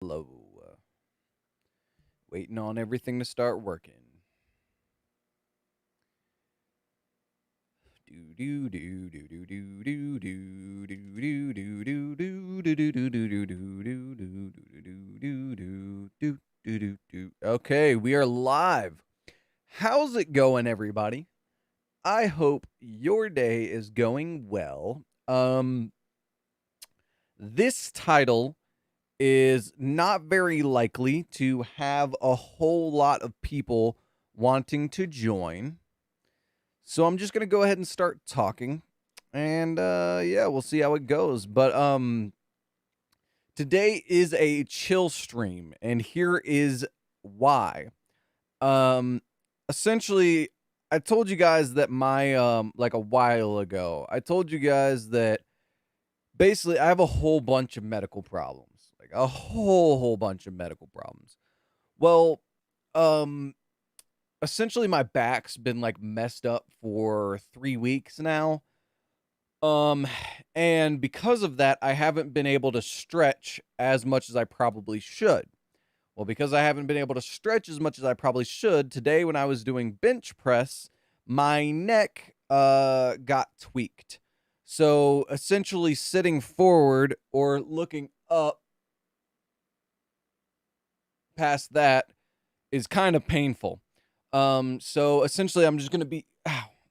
Hello. Waiting on everything to start working. Do do do do do do do do do do do do do do do do do do do. Okay, we are live. How's it going, everybody? I hope your day is going well. This title is not very likely to have a whole lot of people wanting to join. So I'm just going to go ahead and start talking. And yeah, we'll see how it goes. But today is a chill stream and here is why. Um Essentially I told you guys that my like a while ago. I told you guys that basically I have a whole bunch of medical problems. Like a whole bunch of medical problems. Well, um essentially my back's been like messed up for 3 weeks now. Um and because of that I haven't been able to stretch as much as I probably should. Well, because I haven't been able to stretch as much as I probably should, today when I was doing bench press, my neck got tweaked. So essentially sitting forward or looking up past that is kind of painful. So essentially I'm just going to be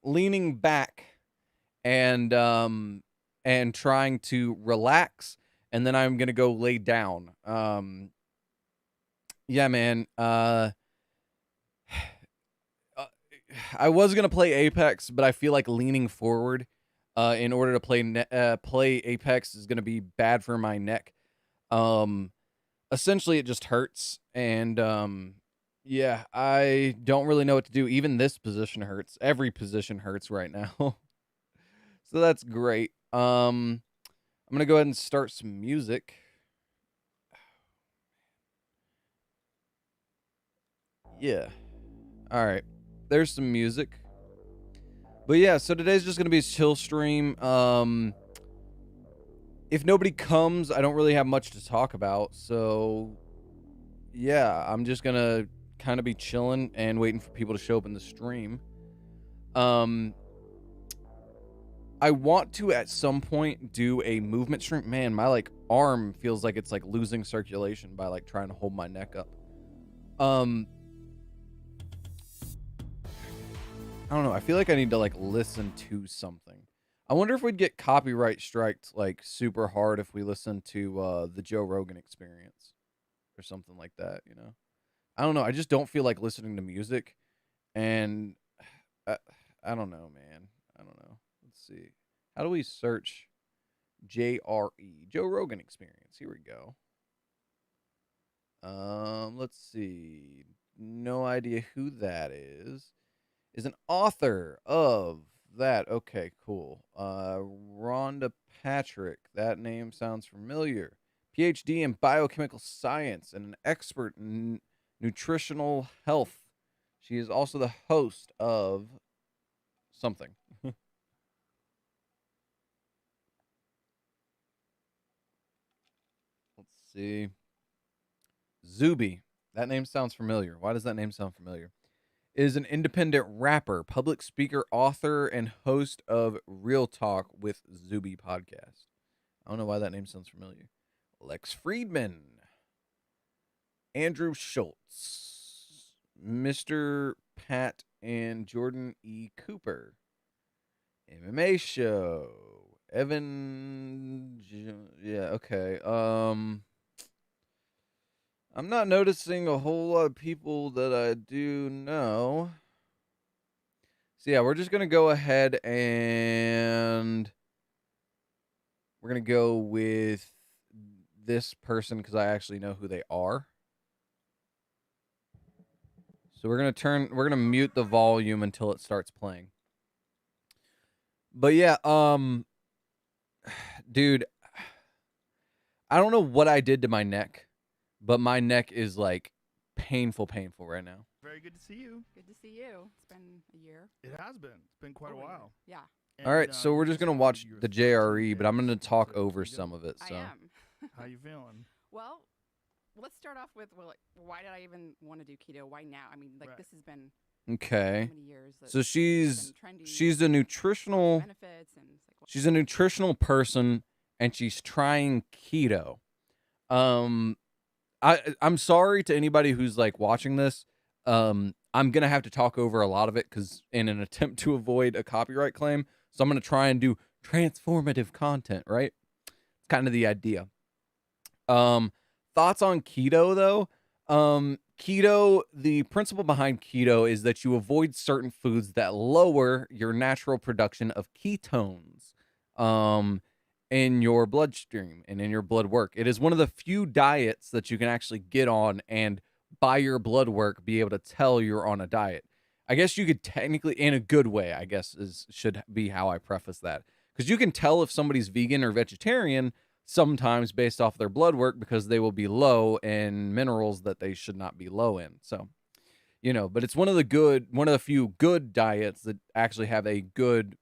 leaning back and trying to relax, and then I'm going to go lay down. Yeah, man. Uh, I was gonna play Apex, but I feel like leaning forward, in order to play Apex is gonna be bad for my neck. Um, Essentially, it just hurts, and yeah, I don't really know what to do. Even this position hurts. Every position hurts right now, so that's great. I'm gonna go ahead and start some music. Yeah. All right. There's some music. But yeah, so today's just gonna be a chill stream. If nobody comes, I don't really have much to talk about. So yeah, I'm just gonna kind of be chilling and waiting for people to show up in the stream. Um, I want to at some point do a movement stream. Man, my like arm feels like it's like losing circulation by like trying to hold my neck up. Um, I don't know. I feel like I need to like listen to something. I wonder if we'd get copyright striked like super hard if we listen to the Joe Rogan Experience or something like that, you know? I don't know. I just don't feel like listening to music, and I, I don't know, man. I don't know. Let's see. How do we search JRE Joe Rogan Experience? Here we go. Let's see. No idea who that is. Is an author of that. Okay, cool. Rhonda Patrick. That name sounds familiar. PhD in biochemical science and an expert in nutritional health. She is also the host of something. Let's see. Zuby. That name sounds familiar. Why does that name sound familiar? Is an independent rapper, public speaker, author, and host of Real Talk with Zuby podcast. I don't know why that name sounds familiar. Lex Friedman, Andrew Schultz, Mr. Pat and Jordan E. Cooper, MMA show, Evan. Yeah, okay. I'm not noticing a whole lot of people that I do know. So yeah, we're just gonna go ahead and we're gonna go with this person because I actually know who they are. So we're gonna mute the volume until it starts playing. But yeah, dude, I don't know what I did to my neck, but my neck is like painful right now. Very good to see you. Good to see you. It's been a year. It has been. It's been quite a while. Yeah, All right, so we're just gonna watch the JRE, but I'm gonna talk anniversary. over You some of it. I So am. How you feeling? Well, let's start off with why did I even want to do keto? Why now? I mean, like Right. this has been Okay. so many years. That So it's she's been trendy. she's a lots of nutritional benefits, and it's like, she's a nutritional person and she's trying keto. Um I'm sorry to anybody who's like watching this. I'm gonna have to talk over a lot of it because in an attempt to avoid a copyright claim, so I'm gonna try and do transformative content, right? It's kind of the idea. Um, Thoughts on keto though? Keto, the principle behind keto is that you avoid certain foods that lower your natural production of ketones. Um, in your bloodstream and in your blood work. It is one of the few diets that you can actually get on and by your blood work be able to tell you're on a diet. I guess you could technically, in a good way, I guess is should be how I preface that. Because you can tell if somebody's vegan or vegetarian sometimes based off their blood work because they will be low in minerals that they should not be low in. So, but it's one of the few good diets that actually have a good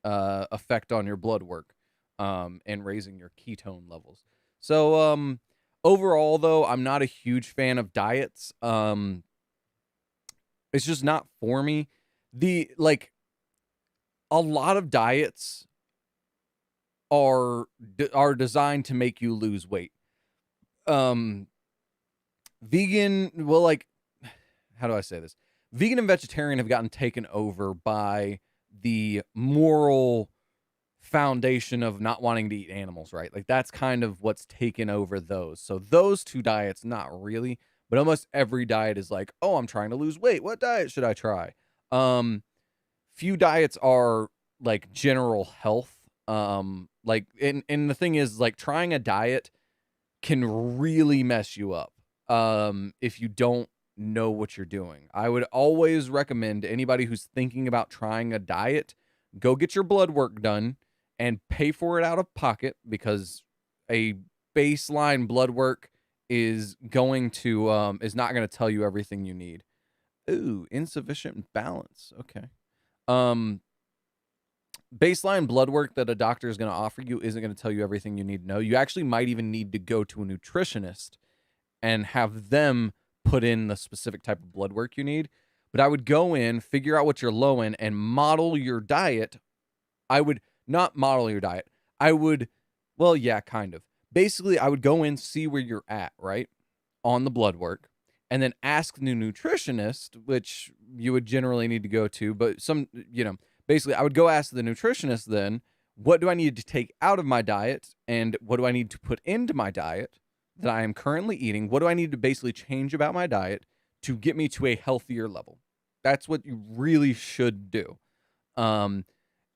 effect on your blood work and raising your ketone levels. So overall though, I'm not a huge fan of diets. It's just not for me. A lot of diets are designed to make you lose weight. Um Vegan, well, like, how do I say this? Vegan and vegetarian have gotten taken over by the moral foundation of not wanting to eat animals, right? Like that's kind of what's taken over those. So those two diets, not really, but almost every diet is like, oh, I'm trying to lose weight. What diet should I try? Few diets are like general health. And the thing is, like, trying a diet can really mess you up if you don't know what you're doing. I would always recommend anybody who's thinking about trying a diet, go get your blood work done and pay for it out of pocket because a baseline blood work is not going to tell you everything you need. Ooh, insufficient balance. Okay. Um Baseline blood work that a doctor is going to offer you isn't going to tell you everything you need to know. You actually might even need to go to a nutritionist and have them put in the specific type of blood work you need. But I would go in, figure out what you're low in, and model your diet. I would not model your diet. Well, yeah, kind of. Basically, I would go in, see where you're at, right? On the blood work, and then ask the nutritionist, which you would generally need to go to, but basically, I would go ask the nutritionist then, what do I need to take out of my diet and what do I need to put into my diet that I am currently eating? What do I need to basically change about my diet to get me to a healthier level? That's what you really should do. And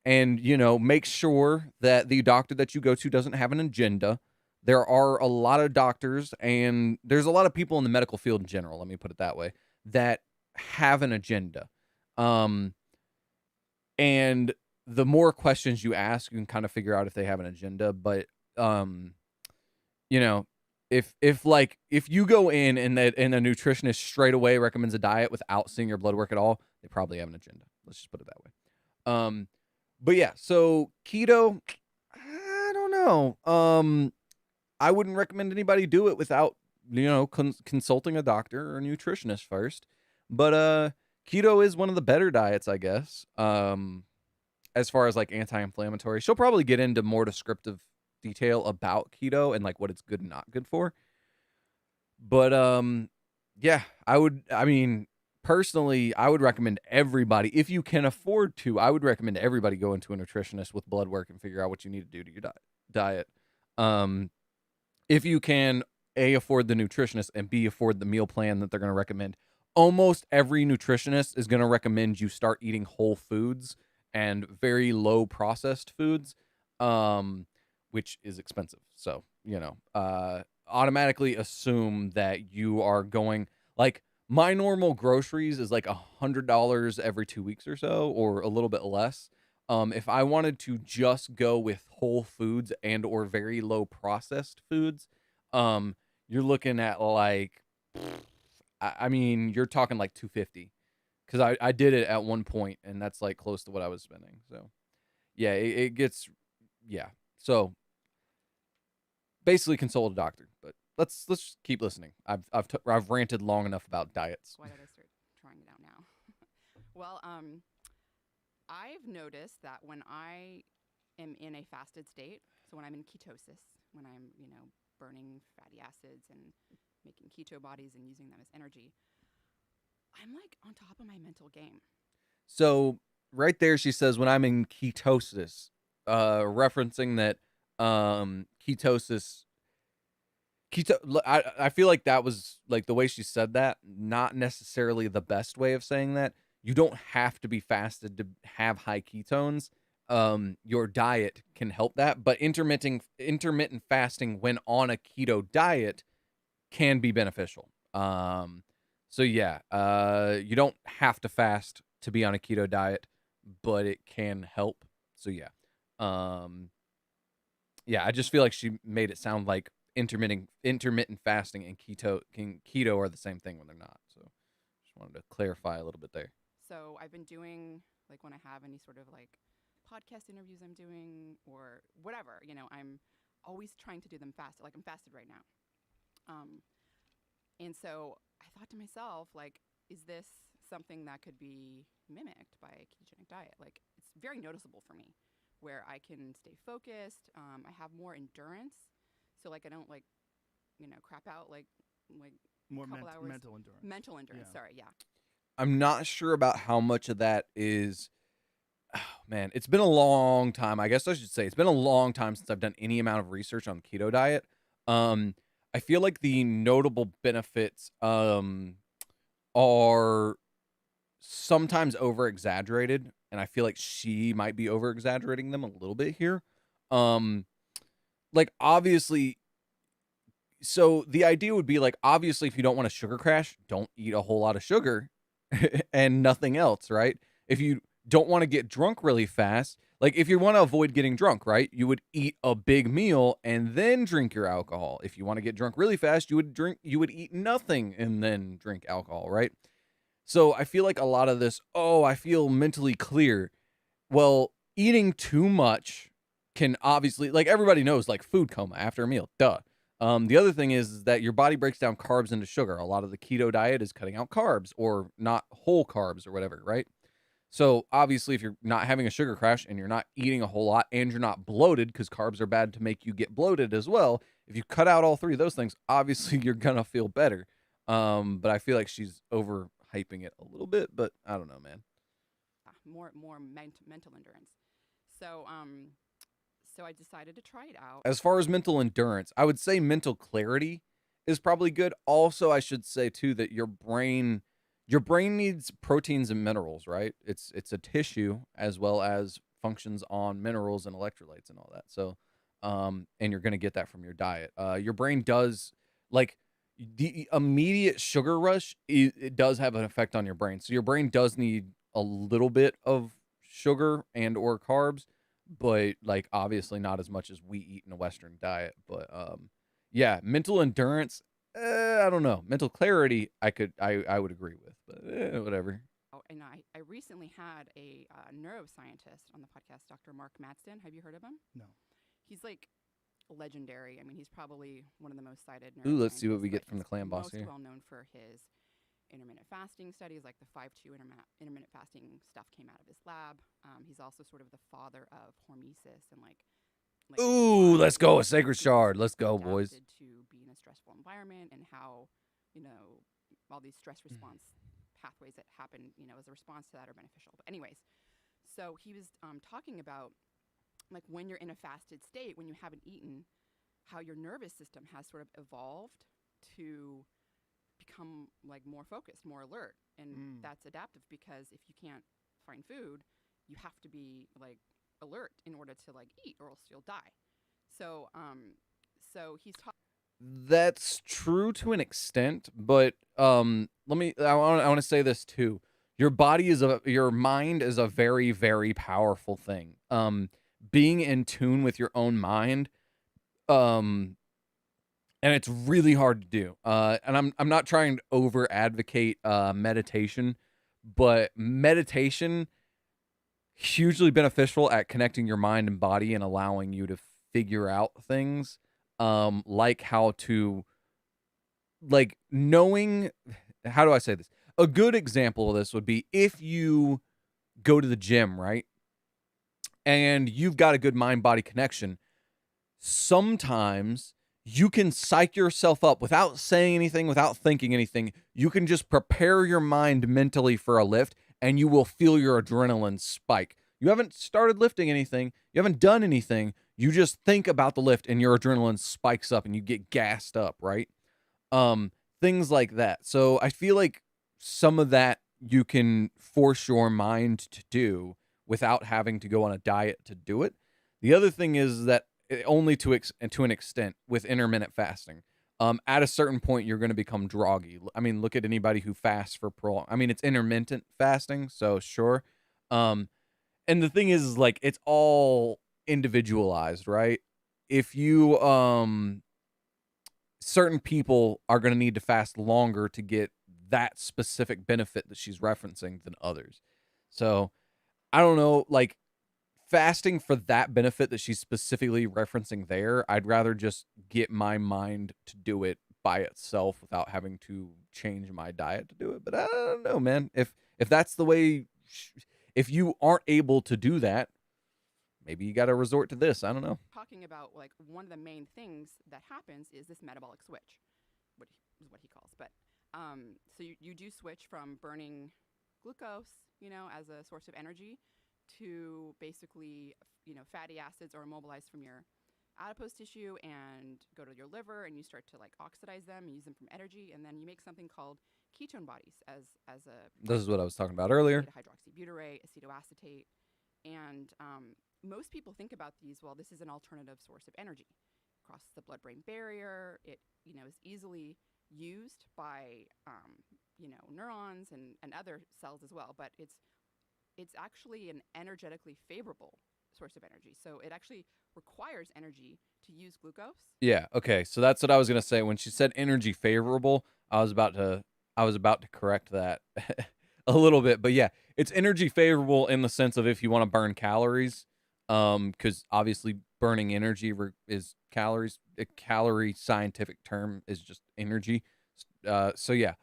make sure that the doctor that you go to doesn't have an agenda. There are a lot of doctors and there's a lot of people in the medical field in general, let me put it that way, that have an agenda. And the more questions you ask, you can kind of figure out if they have an agenda. But if you go in and a nutritionist straight away recommends a diet without seeing your blood work at all, they probably have an agenda. Let's just put it that way. But yeah, so keto, I don't know. I wouldn't recommend anybody do it without, consulting a doctor or a nutritionist first. But keto is one of the better diets, I guess. As far as like anti-inflammatory, she'll probably get into more descriptive detail about keto and like what it's good and not good for. But yeah, personally, I would recommend everybody, if you can afford to, I would recommend everybody go into a nutritionist with blood work and figure out what you need to do to your diet. If you can A, afford the nutritionist, and B, afford the meal plan that they're going to recommend. Almost every nutritionist is going to recommend you start eating whole foods and very low processed foods, which is expensive. So, automatically assume that you are going, like, my normal groceries is like $100 every 2 weeks or so, or a little bit less. If I wanted to just go with whole foods and or very low processed foods, you're looking at like, you're talking like $250, because I did it at one point and that's like close to what I was spending. So yeah, it gets, yeah. So basically consult a doctor, but let's just keep listening. I've ranted long enough about diets. Why did I start trying it out now? Well, I've noticed that when I am in a fasted state, so when I'm in ketosis, when I'm, burning fatty acids and making keto bodies and using them as energy, I'm like on top of my mental game. So right there, she says when I'm in ketosis, referencing that ketosis. I feel like that was like the way she said that, not necessarily the best way of saying that. You don't have to be fasted to have high ketones. Your diet can help that, but intermittent fasting when on a keto diet can be beneficial. So yeah, you don't have to fast to be on a keto diet, but it can help. So yeah. Yeah, I just feel like she made it sound like intermittent fasting and keto are the same thing when they're not. So just wanted to clarify a little bit there. So I've been doing, like, when I have any sort of like podcast interviews I'm doing or whatever, I'm always trying to do them fasted. Like, I'm fasted right now. And so I thought to myself, like, is this something that could be mimicked by a ketogenic diet? Like, it's very noticeable for me where I can stay focused. I have more endurance. So, like, I don't, like, crap out, like More couple hours. mental endurance. Mental endurance, Yeah. sorry, yeah. I'm not sure about how much of that is. Oh, man, it's been a long time. I guess I should say it's been a long time since I've done any amount of research on keto diet. I feel like the notable benefits are sometimes over exaggerated, and I feel like she might be over exaggerating them a little bit here. Like, obviously, so the idea would be like, obviously, if you don't want a sugar crash, don't eat a whole lot of sugar and nothing else, right? If you don't want to get drunk really fast, like if you want to avoid getting drunk, right? You would eat a big meal and then drink your alcohol. If you want to get drunk really fast, you would eat nothing and then drink alcohol, right? So I feel like a lot of this, oh, I feel mentally clear. Well, eating too much can obviously, like, everybody knows, like, food coma after a meal. Duh. The other thing is that your body breaks down carbs into sugar. A lot of the keto diet is cutting out carbs or not whole carbs or whatever, right? So obviously, if you're not having a sugar crash and you're not eating a whole lot and you're not bloated, because carbs are bad to make you get bloated as well, if you cut out all three of those things, obviously you're gonna feel better. But I feel like she's overhyping it a little bit, but I don't know, man. More mental endurance. So so I decided to try it out. As far as mental endurance, I would say mental clarity is probably good. Also, I should say too that your brain needs proteins and minerals, right? It's a tissue as well as functions on minerals and electrolytes and all that. So and you're going to get that from your diet. Your brain does, like, the immediate sugar rush, it does have an effect on your brain. So your brain does need a little bit of sugar and or carbs, but like obviously not as much as we eat in a Western diet. But yeah, mental endurance, I don't know. Mental clarity, I would agree with, but whatever. Oh, and I recently had a neuroscientist on the podcast, Dr. Mark Matston. Have you heard of him? No. He's like legendary. I mean, he's probably one of the most cited Ooh, let's see what we neuroscientists, get but from the he's clan boss most here. well known for his intermittent fasting studies, like the 5-2 intermittent fasting stuff came out of his lab. He's also sort of the father of hormesis and like Ooh, why let's go, a humans sacred shard. Let's go, boys. adapted to be in a stressful environment and how, all these stress response pathways that happen, as a response to that are beneficial. But anyways, so he was talking about like when you're in a fasted state, when you haven't eaten, how your nervous system has sort of evolved to become like more focused, more alert. And that's adaptive because if you can't find food, you have to be like alert in order to like eat or else you'll die. So so he's talking. That's true to an extent, but I want to say this too. Your mind is a very, very powerful thing. Being in tune with your own mind, and it's really hard to do. And I'm not trying to over advocate meditation, but meditation hugely beneficial at connecting your mind and body and allowing you to figure out things, like how to like knowing, how do I say this? A good example of this would be if you go to the gym, right? And you've got a good mind body connection. Sometimes you can psych yourself up without saying anything, without thinking anything. You can just prepare your mind mentally for a lift and you will feel your adrenaline spike. You haven't started lifting anything, you haven't done anything. You just think about the lift and your adrenaline spikes up and you get gassed up, right? Things like that. So I feel like some of that you can force your mind to do without having to go on a diet to do it. The other thing is that only to an extent with intermittent fasting. At a certain point, you're going to become groggy. I mean, look at anybody who fasts for prolonged. I mean, it's intermittent fasting, so sure. Um, and the thing is, like, it's all individualized, right? If you certain people are going to need to fast longer to get that specific benefit that she's referencing than others. So I don't know, like fasting for that benefit that she's specifically referencing there, I'd rather just get my mind to do it by itself without having to change my diet to do it. But I don't know, man. If that's the way, if you aren't able to do that, maybe you got to resort to this. I don't know. Talking about like one of the main things that happens is this metabolic switch, is what he calls. But so you do switch from burning glucose, as a source of energy, to basically, fatty acids are immobilized from your adipose tissue and go to your liver, and you start to like oxidize them and use them from energy, and then you make something called ketone bodies as a This is what I was talking about earlier. Hydroxybutyrate, acetoacetate, and most people think about these. Well, this is an alternative source of energy. Crosses the blood-brain barrier. It is easily used by neurons and other cells as well. But it's actually an energetically favorable source of energy. So it actually requires energy to use glucose. Yeah. Okay. So that's what I was gonna say when she said energy favorable. I was about to correct that a little bit, but yeah, it's energy favorable in the sense of if you want to burn calories, because obviously burning energy is calories. A calorie scientific term is just energy. So yeah,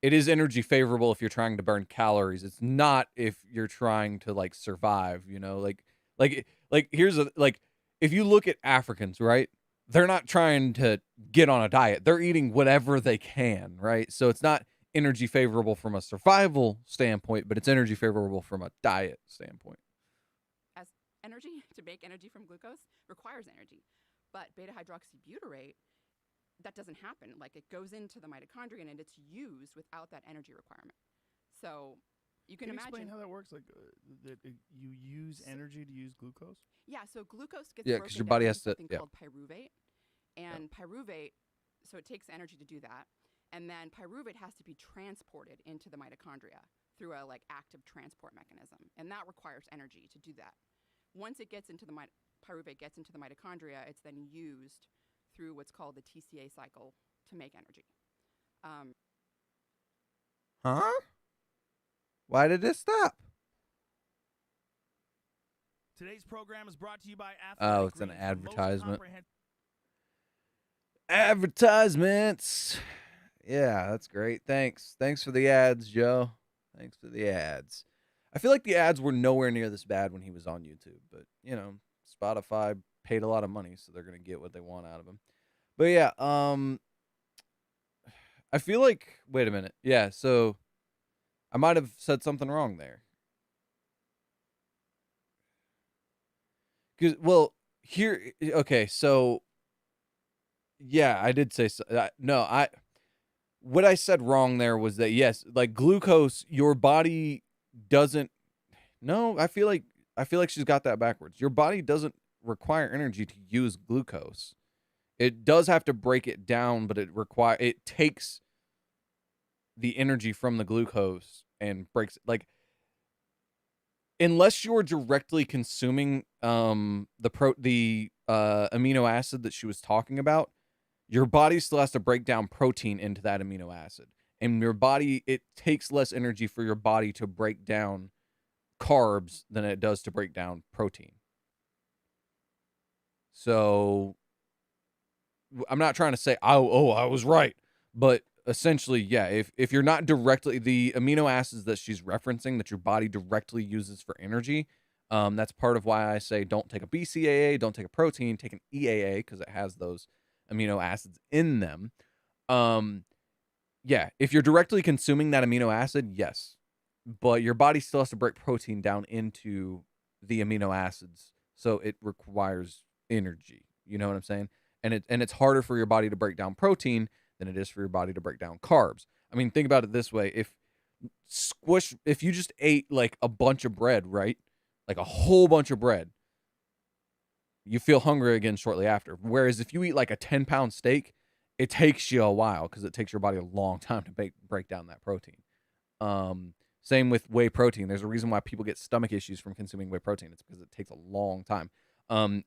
it is energy favorable if you're trying to burn calories. It's not if you're trying to like survive. Like here's like if you look at Africans, right? They're not trying to get on a diet. They're eating whatever they can, right? So it's not energy favorable from a survival standpoint, but it's energy favorable from a diet standpoint. As energy, to make energy from glucose requires energy. But beta hydroxybutyrate, that doesn't happen. Like it goes into the mitochondria and it's used without that energy requirement. So you can imagine. Explain how that works? Like you use energy to use glucose? Yeah. So glucose gets Yeah, broken because your body down has into to. something Yeah. called pyruvate, and pyruvate. So it takes energy to do that, and then pyruvate has to be transported into the mitochondria through a like active transport mechanism, and that requires energy to do that. Once it gets into the pyruvate gets into the mitochondria, it's then used through what's called the TCA cycle to make energy. Huh? Why did it stop? Today's program is brought to you by Athletic Oh, it's an Greens, the most advertisement. comprehensive- Advertisements. Yeah, that's great. Thanks for the ads, Joe. Thanks for the ads. I feel like the ads were nowhere near this bad when he was on YouTube, but Spotify paid a lot of money, so they're gonna get what they want out of him. But yeah, I feel like, wait a minute. Yeah, so I might have said something wrong there. Okay, so yeah, I did say so. No, what I said wrong there was that yes, like glucose, your body doesn't. No, I feel like she's got that backwards. Your body doesn't require energy to use glucose. It does have to break it down, but it takes the energy from the glucose and breaks it. Like unless you're directly consuming the amino acid that she was talking about, your body still has to break down protein into that amino acid. And your body, it takes less energy for your body to break down carbs than it does to break down protein. So I'm not trying to say, oh, I was right, but essentially, yeah, if you're not directly, the amino acids that she's referencing that your body directly uses for energy, that's part of why I say don't take a BCAA, don't take a protein, take an EAA because it has those amino acids in them. Yeah, if you're directly consuming that amino acid, yes, but your body still has to break protein down into the amino acids, so it requires energy. You know what I'm saying? And it's harder for your body to break down protein than it is for your body to break down carbs. I mean, think about it this way: if you just ate like a bunch of bread, right? Like a whole bunch of bread, you feel hungry again shortly after. Whereas if you eat like a 10-pound steak, it takes you a while because it takes your body a long time to break down that protein. Same with whey protein. There's a reason why people get stomach issues from consuming whey protein. It's because it takes a long time.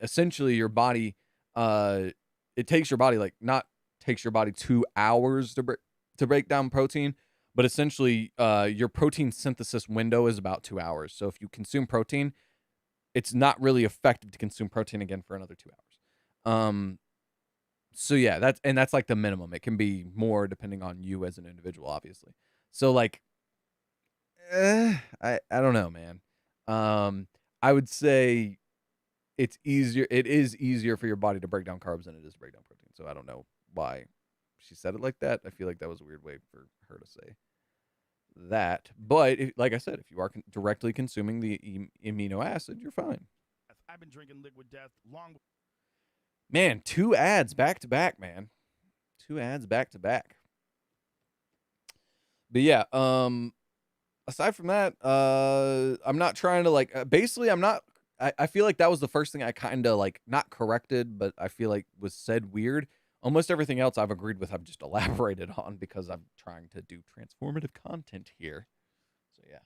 Essentially, your body, it takes your body not takes your body 2 hours to break down protein, but essentially, your protein synthesis window is about 2 hours. So if you consume protein, it's not really effective to consume protein again for another 2 hours. So yeah, that's like the minimum. It can be more depending on you as an individual, obviously. So like, I don't know, man. I would say it's easier. It is easier for your body to break down carbs than it is to break down protein. So I don't know why she said it like that. I feel like that was a weird way for her to say that. But like I said, if you are directly consuming the amino acid, you're fine. I've been drinking Liquid Death long. Man, 2 ads back to back, man. 2 ads back to back. But yeah, aside from that, I'm not trying to like basically I feel like that was the first thing I kind of like not corrected, but I feel like was said weird. Almost everything else I've agreed with, I've just elaborated on because I'm trying to do transformative content here. So yeah.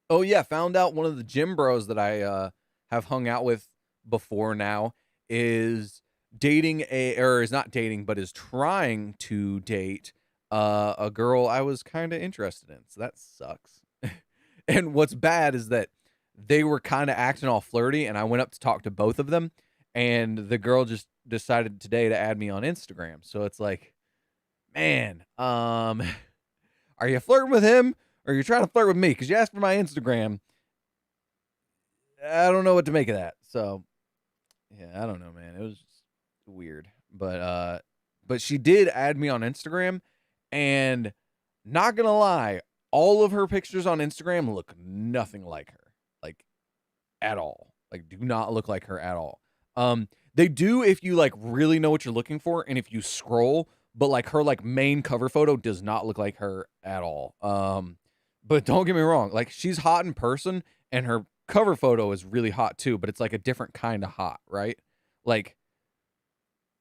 Oh yeah, found out one of the gym bros that I have hung out with before now is is not dating, but is trying to date a girl I was kind of interested in. So that sucks. And what's bad is that they were kind of acting all flirty, and I went up to talk to both of them, and the girl just decided today to add me on Instagram. So it's like, man, are you flirting with him or are you trying to flirt with me? Because you asked for my Instagram. I don't know what to make of that. So yeah, I don't know, man. It was just weird. But she did add me on Instagram, and not gonna lie, all of her pictures on Instagram look nothing like her. Like at all. Like do not look like her at all. They do if you like really know what you're looking for and if you scroll, but like her like main cover photo does not look like her at all. But don't get me wrong, like she's hot in person and her cover photo is really hot too, but it's like a different kind of hot, right? Like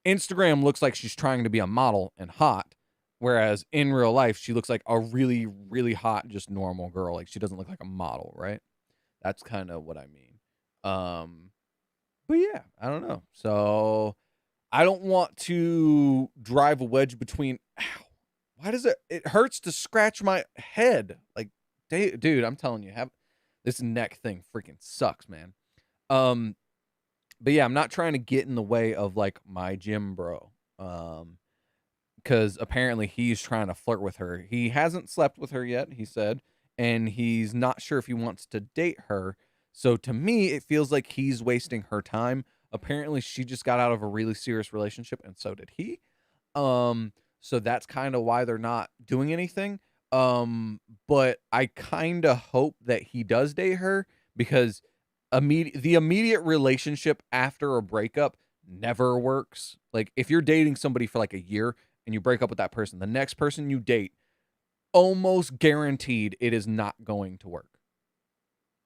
Instagram looks like she's trying to be a model and hot, whereas in real life she looks like a really, really hot, just normal girl. Like she doesn't look like a model, right? That's kind of what I mean. But yeah, I don't know. So I don't want to drive a wedge between. Ow, why does it hurts to scratch my head? Like, dude, I'm telling you, this neck thing freaking sucks, man. But yeah, I'm not trying to get in the way of like my gym bro. Because apparently he's trying to flirt with her. He hasn't slept with her yet, he said, and he's not sure if he wants to date her. So to me, it feels like he's wasting her time. Apparently, she just got out of a really serious relationship, and so did he. So that's kind of why they're not doing anything. But I kind of hope that he does date her because the immediate relationship after a breakup never works. Like if you're dating somebody for like a year and you break up with that person, the next person you date, almost guaranteed it is not going to work.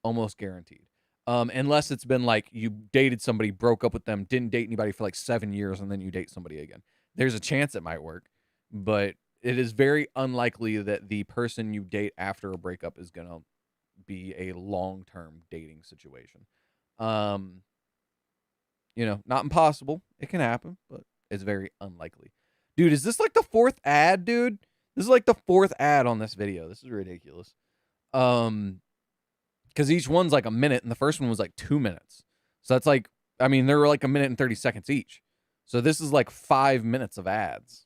Almost guaranteed. Unless it's been like you dated somebody, broke up with them, didn't date anybody for like 7 years, and then you date somebody again. There's a chance it might work, but it is very unlikely that the person you date after a breakup is going to be a long-term dating situation. Not impossible. It can happen, but it's very unlikely. Dude, is this like the 4th ad, dude? This is like the 4th ad on this video. This is ridiculous. because each one's like a minute, and the first one was like 2 minutes. So that's like, I mean, they were like a minute and 30 seconds each. So this is like 5 minutes of ads.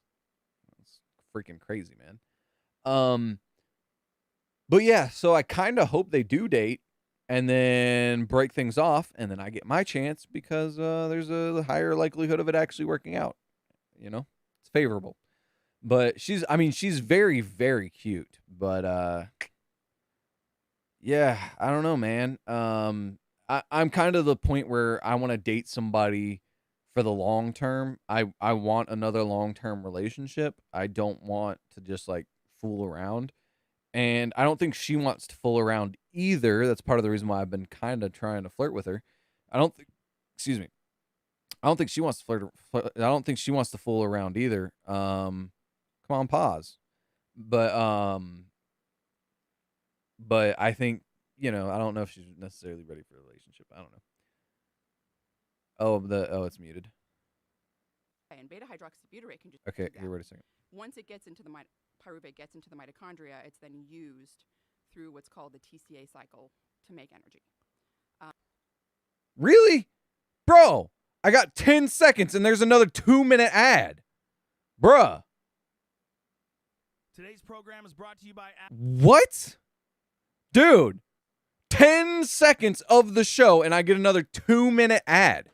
It's freaking crazy, man. But yeah, so I kind of hope they do date and then break things off, and then I get my chance because there's a higher likelihood of it actually working out. You know, it's favorable. But she's very, very cute. But yeah, I don't know, man. I'm kind of the point where I want to date somebody for the long term. I want another long-term relationship. I don't want to just like fool around. And I don't think she wants to fool around either. That's part of the reason why I've been kind of trying to flirt with her. I don't think she wants to flirt. I don't think she wants to fool around either. Come on, pause. But I think, I don't know if she's necessarily ready for a relationship. I don't know. It's muted. And beta hydroxybutyrate can just Okay, do that. here, wait a second. Once it gets into the pyruvate gets into the mitochondria, it's then used through what's called the TCA cycle to make energy. Really? Bro, I got 10 seconds and there's another 2-minute ad. Bruh. Today's program is brought to you by What? Dude, 10 seconds of the show and I get another 2-minute ad.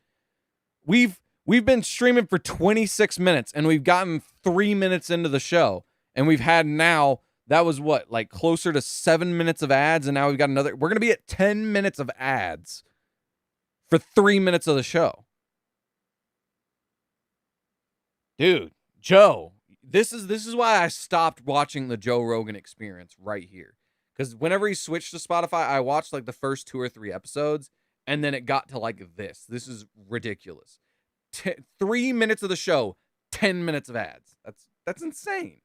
We've been streaming for 26 minutes and we've gotten 3 minutes into the show. And we've had now, that was what, like closer to 7 minutes of ads. And now we've got we're going to be at 10 minutes of ads for 3 minutes of the show. Dude, Joe, this is why I stopped watching the Joe Rogan Experience right here. Because whenever he switched to Spotify, I watched like the first 2 or 3 episodes. And then it got to like this. This is ridiculous. 3 minutes of the show, 10 minutes of ads. That's insane.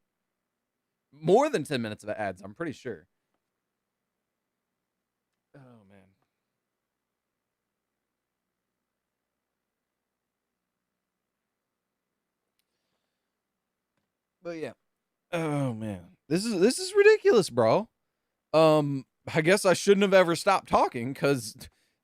More than 10 minutes of ads, I'm pretty sure. Oh, man. But yeah. Oh, man. This is ridiculous, bro. I guess I shouldn't have ever stopped talking because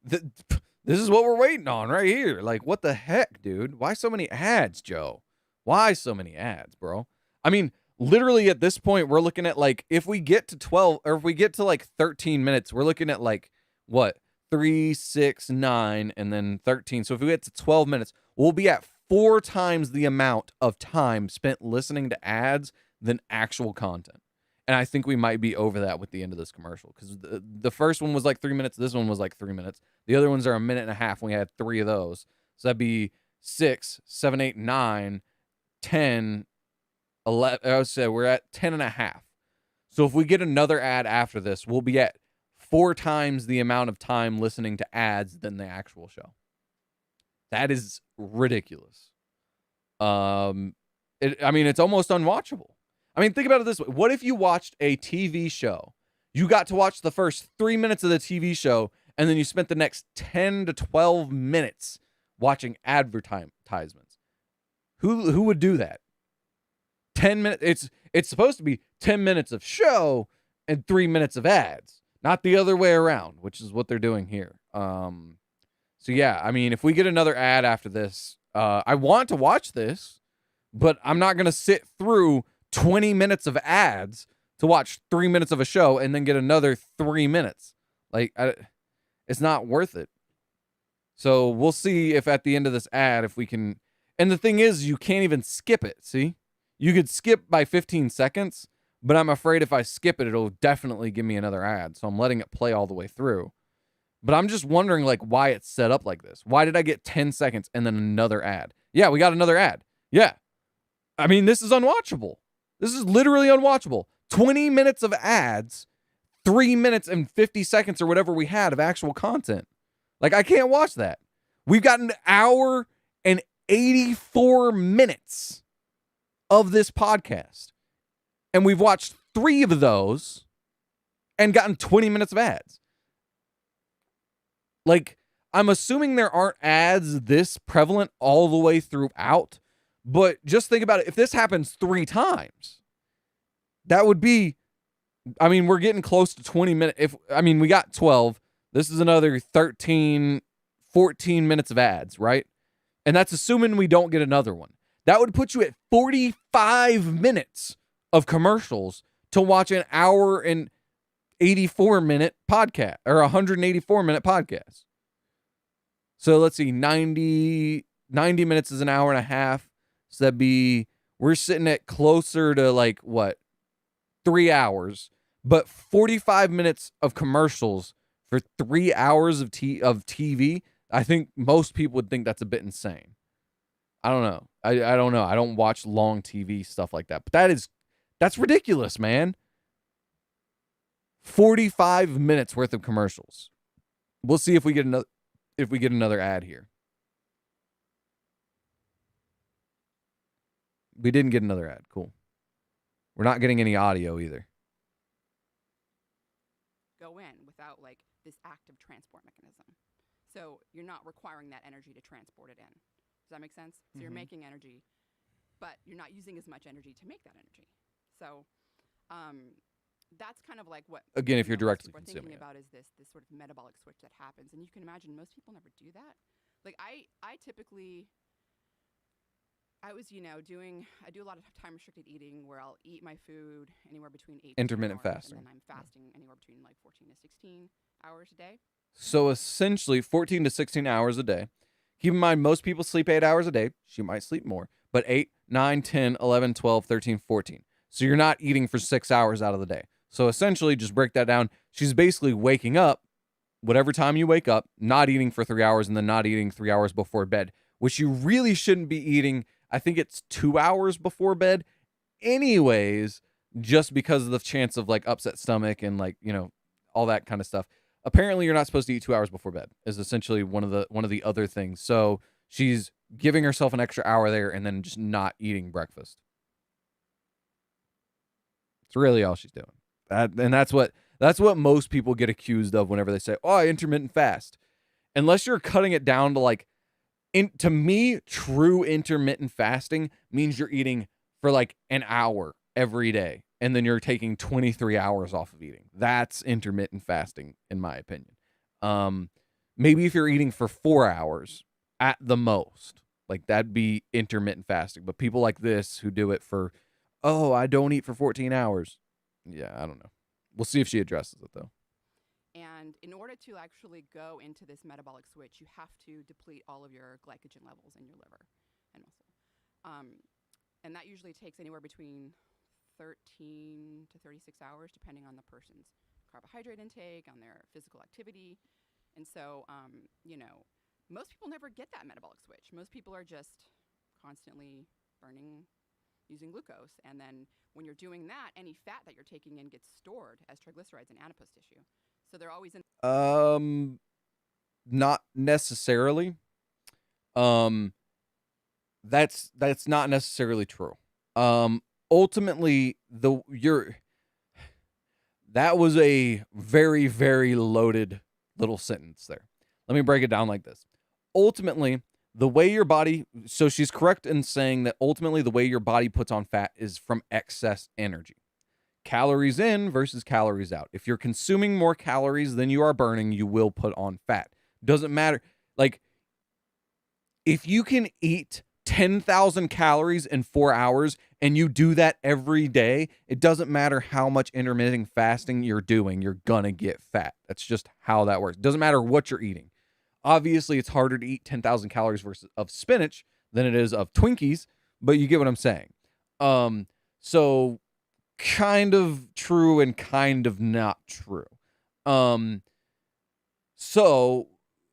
this is what we're waiting on right here. Like, what the heck, dude? Why so many ads, Joe? Why so many ads, bro? I mean, literally at this point, we're looking at like, if we get to 12 or if we get to like 13 minutes, we're looking at like, what? 3, 6, 9, and then 13. So if we get to 12 minutes, we'll be at 4 times the amount of time spent listening to ads than actual content. And I think we might be over that with the end of this commercial because the first one was like 3 minutes. This one was like 3 minutes. The other ones are a minute and a half. We had 3 of those. So that'd be 6, 7, 8, 9, 10, 11. I would say we're at 10 and a half. So if we get another ad after this, we'll be at 4 times the amount of time listening to ads than the actual show. That is ridiculous. It's almost unwatchable. I mean, think about it this way. What if you watched a TV show? You got to watch the first 3 minutes of the TV show, and then you spent the next 10 to 12 minutes watching advertisements. Who would do that? 10 minutes. It's supposed to be 10 minutes of show and 3 minutes of ads, not the other way around, which is what they're doing here. So yeah, I mean, if we get another ad after this, I want to watch this, but I'm not going to sit through 20 minutes of ads to watch 3 minutes of a show and then get another 3 minutes. Like, it's not worth it. So we'll see if at the end of this ad, if we can. And the thing is, you can't even skip it. See, you could skip by 15 seconds, but I'm afraid if I skip it, it'll definitely give me another ad. So I'm letting it play all the way through. But I'm just wondering, like, why it's set up like this. Why did I get 10 seconds and then another ad? Yeah, we got another ad. Yeah. I mean, this is unwatchable. This is literally unwatchable. 20 minutes of ads, 3 minutes and 50 seconds or whatever we had of actual content. Like, I can't watch that. We've got an hour and 84 minutes of this podcast. And we've watched 3 of those and gotten 20 minutes of ads. Like, I'm assuming there aren't ads this prevalent all the way throughout. But just think about it. If this happens 3 times, that would be, I mean, we're getting close to 20 minutes. We got 12. This is another 13, 14 minutes of ads, right? And that's assuming we don't get another one. That would put you at 45 minutes of commercials to watch an hour and 84-minute podcast or 184-minute podcast. So let's see, 90 minutes is an hour and a half. So that'd be, we're sitting at closer to like what, 3 hours, but 45 minutes of commercials for 3 hours of TV. I think most people would think that's a bit insane. I don't know. I don't know. I don't watch long TV stuff like that, but that's ridiculous, man. 45 minutes worth of commercials. We'll see if we get another ad here. We didn't get another ad. Cool. We're not getting any audio either. Go in without like this active transport mechanism. So you're not requiring that energy to transport it in. Does that make sense? So you're making energy, but you're not using as much energy to make that energy. So that's kind of like what, again, if you're directly we're consuming thinking about is this sort of metabolic switch that happens. And you can imagine most people never do that. Like I typically, I was, I do a lot of time restricted eating where I'll eat my food anywhere between 8 to 10 intermittent hours, fasting. and then I'm fasting anywhere between like 14 to 16 hours a day. So essentially 14 to 16 hours a day. Keep in mind, most people sleep 8 hours a day. She might sleep more, but 8, 9, 10, 11, 12, 13, 14. So you're not eating for 6 hours out of the day. So essentially, just break that down. She's basically waking up, whatever time you wake up, not eating for 3 hours, and then not eating 3 hours before bed, which you really shouldn't be eating. I think it's 2 hours before bed anyways, just because of the chance of like upset stomach and like, all that kind of stuff. Apparently you're not supposed to eat 2 hours before bed is essentially one of the other things. So she's giving herself an extra hour there and then just not eating breakfast. It's really all she's doing. And that's what most people get accused of whenever they say, "Oh, I intermittent fast." Unless you're cutting it down to like, to me, true intermittent fasting means you're eating for like an hour every day, and then you're taking 23 hours off of eating. That's intermittent fasting, in my opinion. Maybe if you're eating for 4 hours at the most, like that'd be intermittent fasting. But people like this who do it for, oh, I don't eat for 14 hours. Yeah, I don't know. We'll see if she addresses it though. And in order to actually go into this metabolic switch, you have to deplete all of your glycogen levels in your liver and muscle. And that usually takes anywhere between 13 to 36 hours, depending on the person's carbohydrate intake, on their physical activity. And so, most people never get that metabolic switch. Most people are just constantly using glucose. And then when you're doing that, any fat that you're taking in gets stored as triglycerides in adipose tissue. So they're always in. Not necessarily. That's not necessarily true. Ultimately, that was a very, very loaded little sentence there. Let me break it down like this. Ultimately, the way your body, so she's correct in saying that ultimately the way your body puts on fat is from excess energy. Calories in versus calories out. If you're consuming more calories than you are burning, you will put on fat. Doesn't matter. Like, if you can eat 10,000 calories in 4 hours and you do that every day, it doesn't matter how much intermittent fasting you're doing, you're gonna get fat. That's just how that works. Doesn't matter what you're eating. Obviously, it's harder to eat 10,000 calories of spinach than it is of Twinkies, but you get what I'm saying. So kind of true and kind of not true. So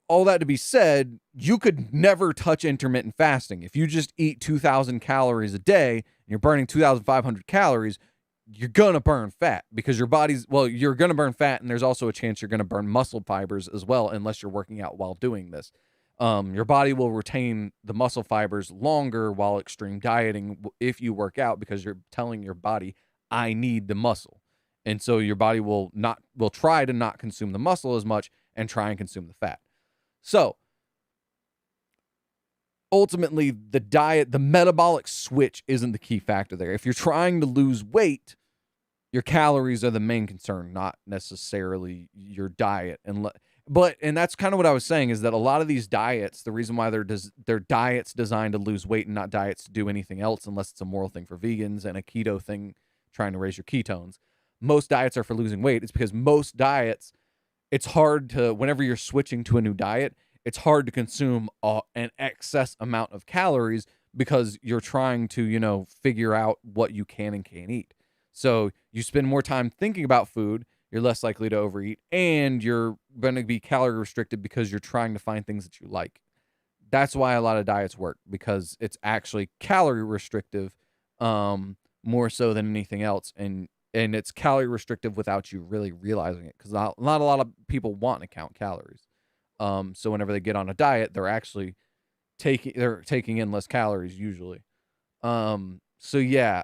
all that to be said, you could never touch intermittent fasting. If you just eat 2,000 calories a day and you're burning 2,500 calories, you're going to burn fat because you're going to burn fat, and there's also a chance you're going to burn muscle fibers as well unless you're working out while doing this. Your body will retain the muscle fibers longer while extreme dieting if you work out because you're telling your body, I need the muscle. And so your body will try to not consume the muscle as much and try and consume the fat. So ultimately, the diet, the metabolic switch isn't the key factor there. If you're trying to lose weight, your calories are the main concern, not necessarily your diet. But and that's kind of what I was saying is that a lot of these diets, the reason why they're diets designed to lose weight and not diets to do anything else, unless it's a moral thing for vegans and a keto thing trying to raise your ketones. Most diets are for losing weight. It's because most diets, it's hard to, whenever you're switching to a new diet, it's hard to consume an excess amount of calories because you're trying to, figure out what you can and can't eat. So you spend more time thinking about food, you're less likely to overeat, and you're going to be calorie restricted because you're trying to find things that you like. That's why a lot of diets work, because it's actually calorie restrictive, more so than anything else. And it's calorie restrictive without you really realizing it, because not a lot of people want to count calories. So whenever they get on a diet, they're actually taking in less calories usually. So yeah,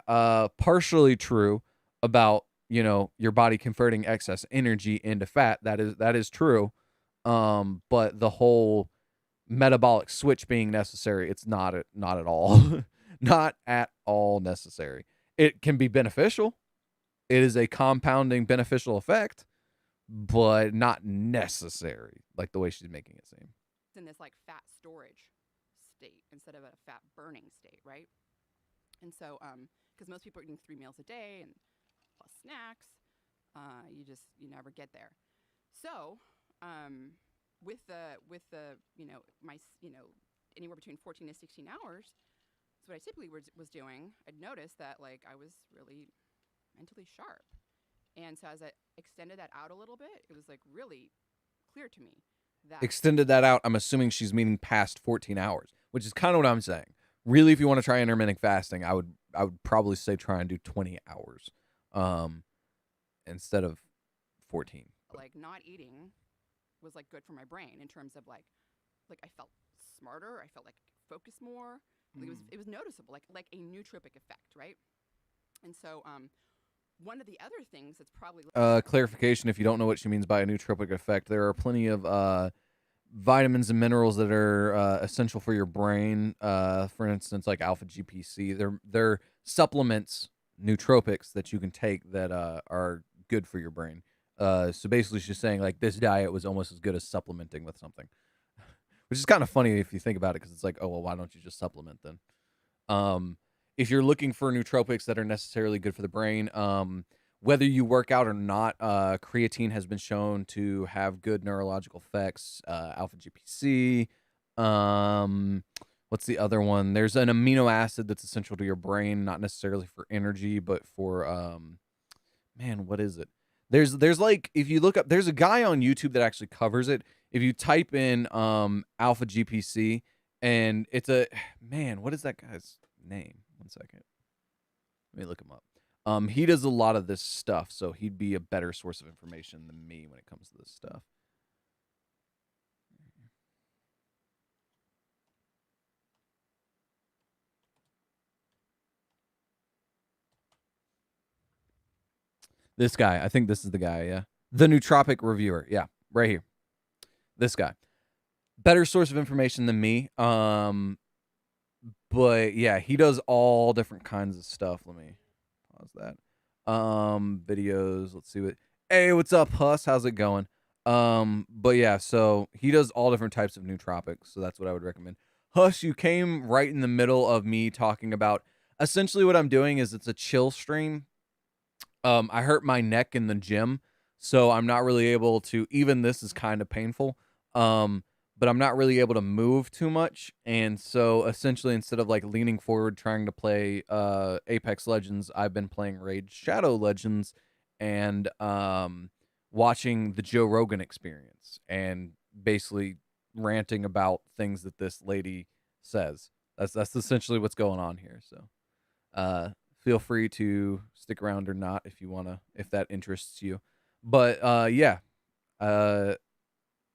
partially true about, your body converting excess energy into fat. That is true. But the whole metabolic switch being necessary, it's not at all. Not at all necessary. It can be beneficial. It is a compounding beneficial effect, but not necessary, like the way she's making it seem. It's in this like fat storage state instead of a fat burning state, right? And so, because most people are eating 3 meals a day and plus snacks, you never get there. So, with the anywhere between 14 to 16 hours, so what I typically was doing, I'd noticed that like I was really mentally sharp. And so as I extended that out a little bit, it was like really clear to me that Extended that out, I'm assuming she's meaning past 14 hours, which is kind of what I'm saying. Really, if you want to try intermittent fasting, I would probably say try and do 20 hours instead of 14. like not eating was like good for my brain in terms of like I felt smarter, I felt like I could focus more. Like, it was noticeable, like a nootropic effect, right? And so one of the other things that's probably Clarification, if you don't know what she means by a nootropic effect, there are plenty of vitamins and minerals that are essential for your brain. For instance, like alpha GPC. They're supplements, nootropics that you can take that are good for your brain. So basically she's saying like this diet was almost as good as supplementing with something. Which is kind of funny if you think about it, because it's like, oh, well, why don't you just supplement then? If you're looking for nootropics that are necessarily good for the brain, whether you work out or not, creatine has been shown to have good neurological effects. Alpha GPC. What's the other one? There's an amino acid that's essential to your brain, not necessarily for energy, but for man, what is it? There's like, if you look up, there's a guy on YouTube that actually covers it. If you type in alpha GPC, and it's a man, what is that guy's name? One second. Let me look him up. He does a lot of this stuff, so he'd be a better source of information than me when it comes to this stuff. This guy, I think this is the guy, yeah. The Nootropic Reviewer, yeah, right here. This guy. Better source of information than me. But yeah, he does all different kinds of stuff. Let me pause that. Videos, let's see what. Hey, what's up, Huss? How's it going? But yeah, so he does all different types of nootropics, so that's what I would recommend. Huss, you came right in the middle of me talking about, essentially what I'm doing is it's a chill stream. I hurt my neck in the gym, so I'm not really able to, even this is kind of painful. But I'm not really able to move too much. And so essentially, instead of like leaning forward trying to play Apex Legends, I've been playing Raid Shadow Legends and watching the Joe Rogan Experience and basically ranting about things that this lady says. That's essentially what's going on here. So feel free to stick around or not if you wanna, if that interests you. But yeah,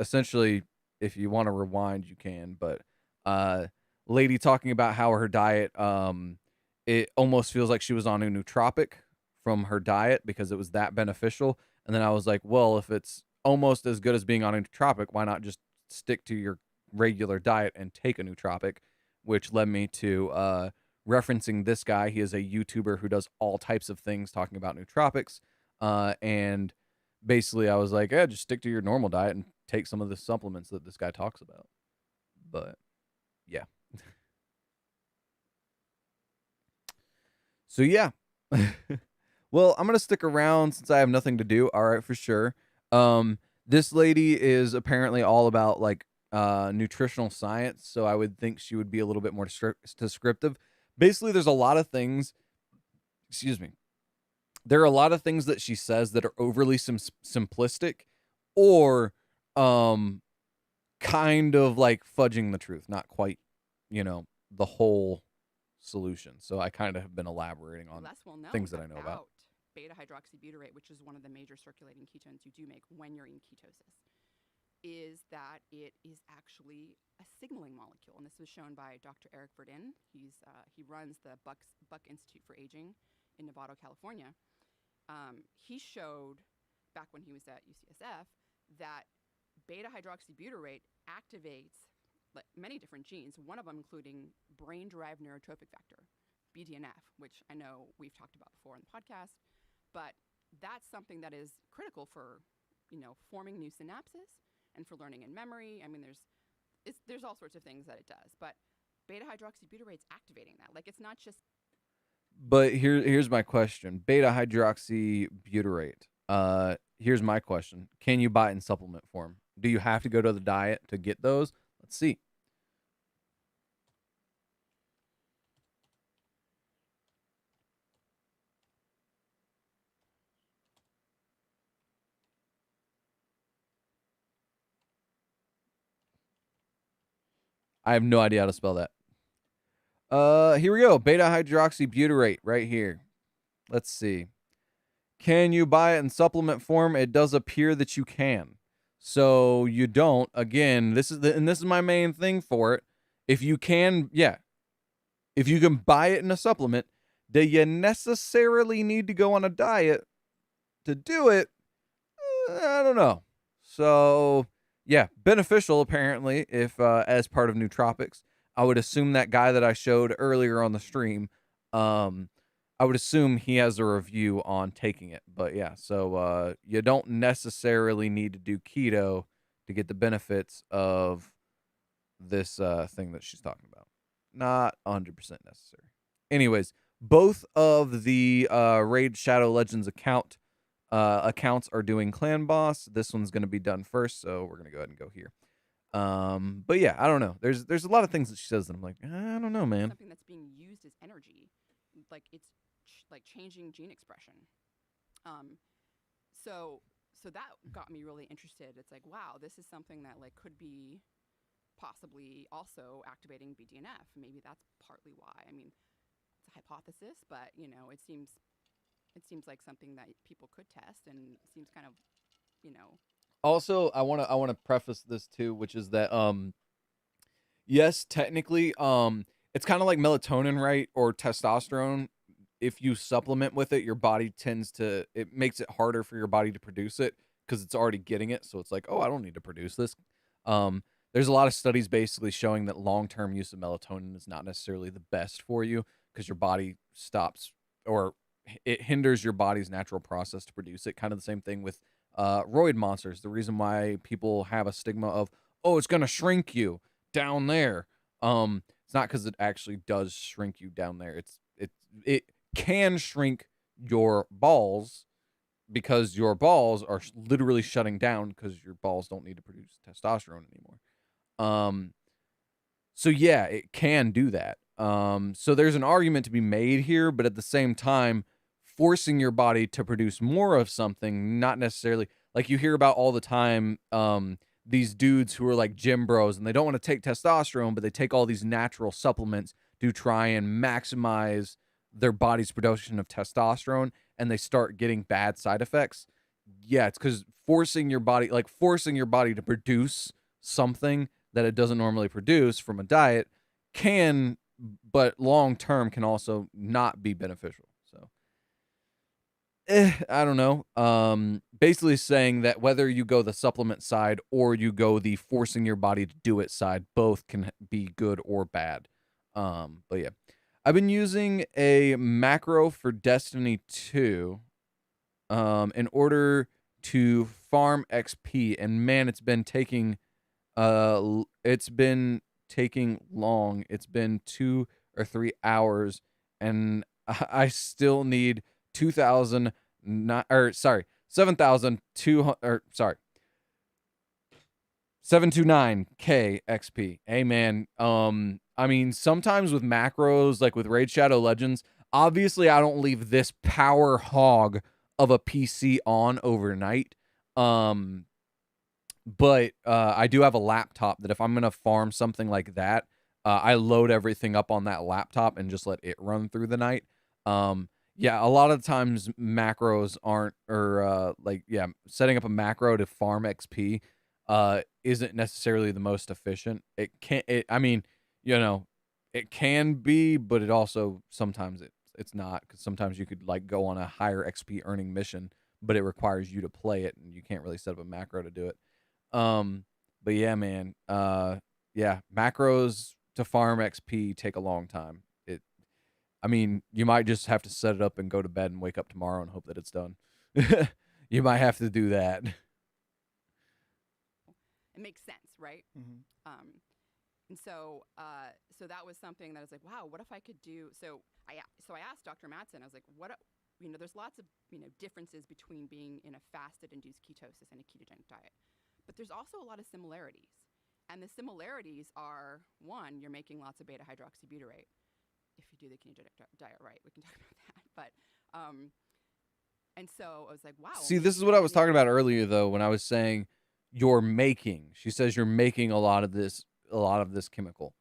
essentially, if you want to rewind, you can. But lady talking about how her diet, it almost feels like she was on a nootropic from her diet because it was that beneficial. And then I was like, well, if it's almost as good as being on a nootropic, why not just stick to your regular diet and take a nootropic? Which led me to referencing this guy. He is a YouTuber who does all types of things talking about nootropics. And basically I was like, yeah, just stick to your normal diet and take some of the supplements that this guy talks about. But yeah. So yeah. Well, I'm gonna stick around since I have nothing to do. All right, for sure. This lady is apparently all about like nutritional science, so I would think she would be a little bit more descriptive. Basically, there's a lot of things. Excuse me. There are a lot of things that she says that are overly simplistic, or kind of like fudging the truth, not quite, the whole solution. So I kind of have been elaborating on Less well known things that I know about. Beta hydroxybutyrate, which is one of the major circulating ketones you do make when you're in ketosis, is that it is actually a signaling molecule. And this was shown by Dr. Eric Verdin. He runs the Buck Institute for Aging in Novato, California. He showed back when he was at UCSF that beta hydroxybutyrate activates many different genes, one of them including brain-derived neurotrophic factor, BDNF, which I know we've talked about before on the podcast, but that's something that is critical for, forming new synapses and for learning and memory. I mean, there's all sorts of things that it does, but beta hydroxybutyrate is activating that. Like, it's not just. But here's my question: beta hydroxybutyrate. Here's my question: can you buy it in supplement form? Do you have to go to the diet to get those? Let's see. I have no idea how to spell that. Here we go. Beta hydroxybutyrate right here. Let's see. Can you buy it in supplement form? It does appear that you can. So you don't. Again, this is my main thing for it. If you can, yeah. If you can buy it in a supplement, do you necessarily need to go on a diet to do it? I don't know. So, yeah, beneficial apparently if as part of nootropics. I would assume that guy that I showed earlier on the stream, I would assume he has a review on taking it. But yeah, so you don't necessarily need to do keto to get the benefits of this thing that she's talking about. Not 100% necessary. Anyways, both of the Raid Shadow Legends accounts are doing Clan Boss. This one's going to be done first, so we're going to go ahead and go here. But yeah, I don't know. There's a lot of things that she says that I'm like, I don't know, man. Something that's being used as energy, like it's like changing gene expression. So that got me really interested. It's like, wow, this is something that like could be possibly also activating BDNF. Maybe that's partly why. I mean, it's a hypothesis, but it seems like something that people could test, and it seems kind of, Also, I want to preface this too, which is that yes, technically it's kind of like melatonin, right? Or testosterone. If you supplement with it, your body it makes it harder for your body to produce it because it's already getting it. So it's like, oh, I don't need to produce this. There's a lot of studies basically showing that long-term use of melatonin is not necessarily the best for you because your body stops, or it hinders your body's natural process to produce it. Kind of the same thing with roid monsters. The reason why people have a stigma of, oh, it's going to shrink you down there. It's not because it actually does shrink you down there. It can shrink your balls because your balls are literally shutting down because your balls don't need to produce testosterone anymore. So yeah, it can do that. So there's an argument to be made here, but at the same time, forcing your body to produce more of something, not necessarily like you hear about all the time, these dudes who are like gym bros and they don't want to take testosterone, but they take all these natural supplements to try and maximize their body's production of testosterone, and they start getting bad side effects. Yeah, it's because forcing your body to produce something that it doesn't normally produce from a diet can, but long term can also not be beneficial. So I don't know. Basically saying that whether you go the supplement side or you go the forcing your body to do it side, both can be good or bad. But yeah, I've been using a macro for Destiny 2, in order to farm XP, and man, it's been taking long. It's been 2 or 3 hours, and I still need 7,200 or sorry 729k XP. Hey man, I mean, sometimes with macros, like with Raid Shadow Legends, obviously I don't leave this power hog of a PC on overnight. But I do have a laptop that if I'm gonna farm something like that, I load everything up on that laptop and just let it run through the night. Yeah, a lot of times macros aren't, or setting up a macro to farm XP isn't necessarily the most efficient. I mean, it can be, but it also sometimes it's not, because sometimes you could like go on a higher XP earning mission, but it requires you to play it, and you can't really set up a macro to do it. But yeah, man, yeah, macros to farm XP take a long time. I mean, you might just have to set it up and go to bed and wake up tomorrow and hope that it's done. You might have to do that. It makes sense, right? Mm-hmm. And so that was something that I was like, wow, what if I could do? So I asked Dr. Mattson, I was like, there's lots of differences between being in a fasted induced ketosis and a ketogenic diet, but there's also a lot of similarities. And the similarities are, one, you're making lots of beta hydroxybutyrate. If you do the ketogenic diet right, we can talk about that. But and so I was like, wow. See, this is what I was talking about earlier, though, when I was saying she says you're making a lot of this chemical.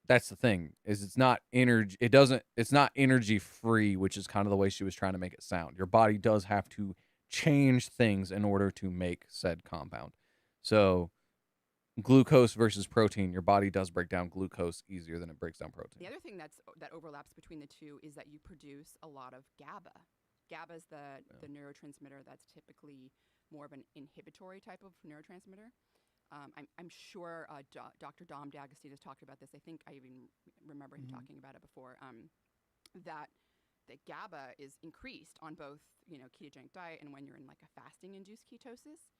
That's the thing, is it's not energy. It's not energy free, which is kind of the way she was trying to make it sound. Your body does have to change things in order to make said compound. So glucose versus protein, your body does break down glucose easier than it breaks down protein. The other thing that overlaps between the two is that you produce a lot of GABA. GABA is the neurotransmitter that's typically more of an inhibitory type of neurotransmitter. I'm sure Dr. Dom D'Agostino has talked about this. I think I even remember him talking about it before. That GABA is increased on both, ketogenic diet and when you're in like a fasting induced ketosis.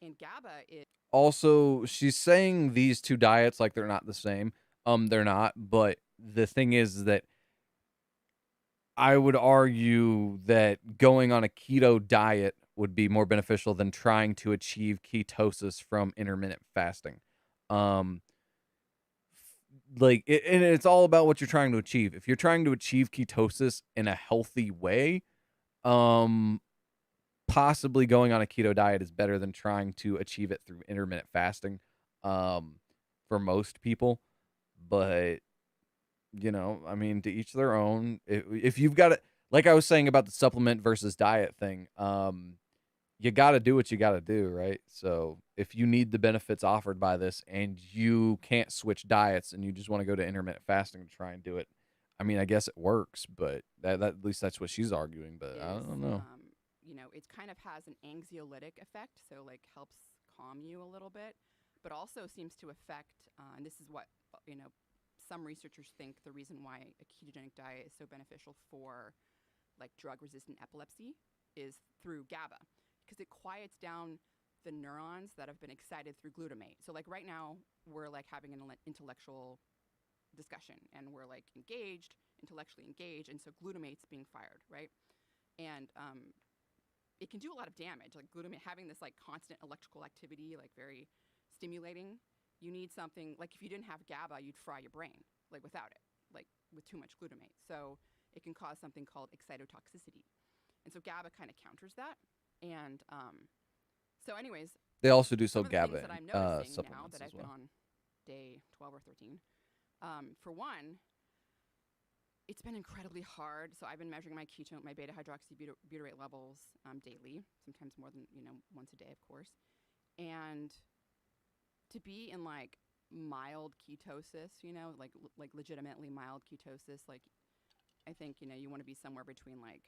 And GABA is also, she's saying these two diets like they're not the same. They're not, but the thing is that I would argue that going on a keto diet would be more beneficial than trying to achieve ketosis from intermittent fasting. And it's all about what you're trying to achieve. If you're trying to achieve ketosis in a healthy way, possibly going on a keto diet is better than trying to achieve it through intermittent fasting, for most people. But I mean, to each their own. If you've got it, like I was saying about the supplement versus diet thing, you got to do what you got to do, right? So if you need the benefits offered by this and you can't switch diets and you just want to go to intermittent fasting to try and do it, I mean, I guess it works, but that at least that's what she's arguing. But I don't know. It kind of has an anxiolytic effect, so like helps calm you a little bit, but also seems to affect, and this is what, some researchers think the reason why a ketogenic diet is so beneficial for like drug-resistant epilepsy is through GABA, because it quiets down the neurons that have been excited through glutamate. So like right now we're like having an intellectual discussion and we're like intellectually engaged, and so glutamate's being fired, right? And it can do a lot of damage. Like glutamate, having this like constant electrical activity, like very stimulating. You need something, like if you didn't have GABA, you'd fry your brain, like without it, like with too much glutamate. So it can cause something called excitotoxicity. And so GABA kind of counters that. And so anyways, they also do some sell of the GABA things that I'm noticing now supplements that as I've been well. on day 12 or 13. For one, it's been incredibly hard. So I've been measuring my beta hydroxybutyrate levels daily, sometimes more than, once a day, of course. And to be in like mild ketosis, like legitimately mild ketosis, like I think, you want to be somewhere between like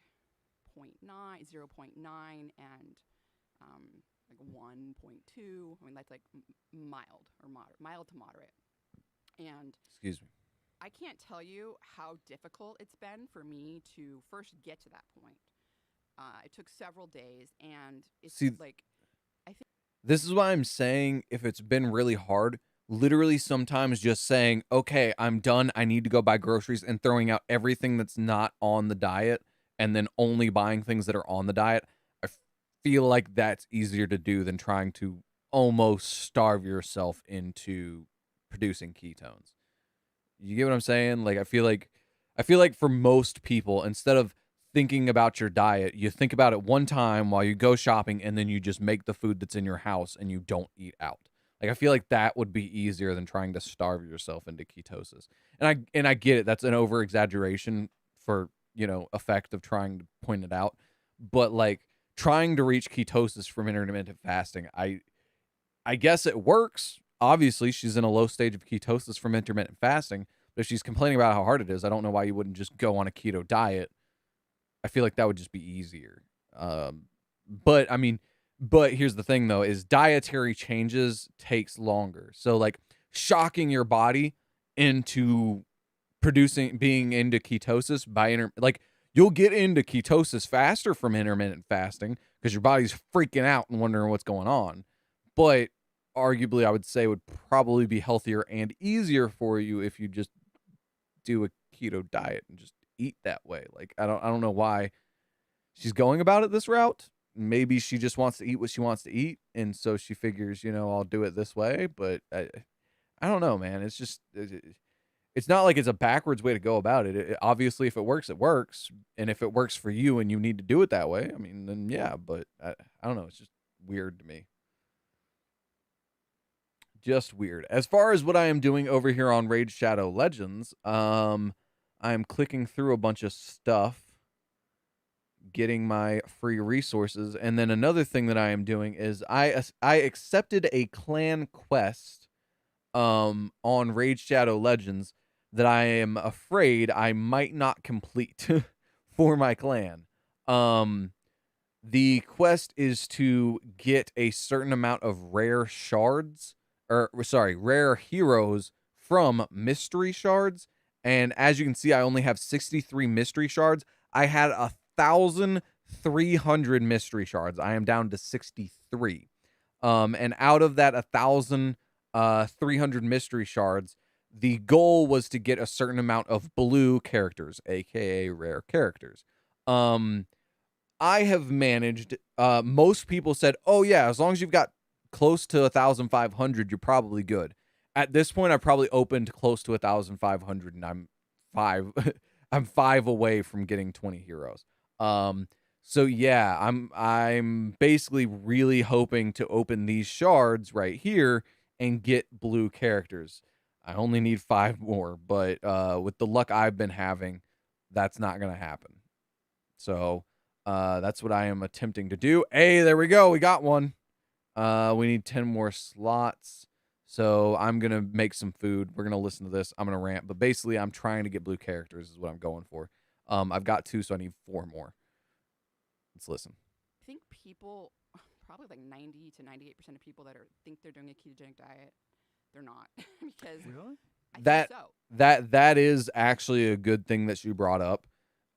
0.9 and like 1.2. I mean, that's like mild or mild to moderate. And Excuse me. I can't tell you how difficult it's been for me to first get to that point. It took several days, and it's See, like I think this is why I'm saying if it's been really hard, literally sometimes just saying, okay, I'm done. I need to go buy groceries and throwing out everything that's not on the diet and then only buying things that are on the diet. I feel like that's easier to do than trying to almost starve yourself into producing ketones. You get what I'm saying? Like I feel like for most people, instead of thinking about your diet, you think about it one time while you go shopping and then you just make the food that's in your house and you don't eat out. Like I feel like that would be easier than trying to starve yourself into ketosis. And I get it, that's an over exaggeration for, effect of trying to point it out. But like trying to reach ketosis from intermittent fasting, I guess it works. Obviously, she's in a low stage of ketosis from intermittent fasting. But if she's complaining about how hard it is, I don't know why you wouldn't just go on a keto diet. I feel like that would just be easier. But I mean, but here's the thing though, is dietary changes takes longer. So like shocking your body into being into ketosis like you'll get into ketosis faster from intermittent fasting because your body's freaking out and wondering what's going on. But arguably, I would say would probably be healthier and easier for you if you just do a keto diet and just eat that way. Like I don't know why she's going about it this route. Maybe she just wants to eat what she wants to eat, and so she figures, I'll do it this way. But I don't know, man. It's just it's not like it's a backwards way to go about it. Obviously, if it works, it works, and if it works for you and you need to do it that way, I mean, then yeah. But I don't know. It's just weird to me. Just weird. As far as what I am doing over here on Raid Shadow Legends, I'm clicking through a bunch of stuff, getting my free resources, and then another thing that I am doing is I accepted a clan quest on Raid Shadow Legends that I am afraid I might not complete for my clan. The quest is to get a certain amount of rare shards, or sorry, rare heroes from mystery shards. And as you can see, I only have 63 mystery shards. I had 1,300 mystery shards. I am down to 63. And out of that 1,300 mystery shards, the goal was to get a certain amount of blue characters, aka rare characters. I have managed. Most people said, "Oh yeah, as long as you've got close to 1,500, you're probably good." At this point, I've probably opened close to 1,500, and I'm five. I'm 5 away from getting 20 heroes. So yeah, I'm basically really hoping to open these shards right here and get blue characters. I only need 5 more, but with the luck I've been having, that's not gonna happen. So that's what I am attempting to do. Hey, there we go. We got one. We need 10 more slots. So I'm going to make some food. We're going to listen to this. I'm going to rant. But basically, I'm trying to get blue characters is what I'm going for. I've got 2, so I need 4 more. Let's listen. I think people, probably like 90 to 98% of people that think they're doing a ketogenic diet, they're not because Really? I That think so. that is actually a good thing that she brought up.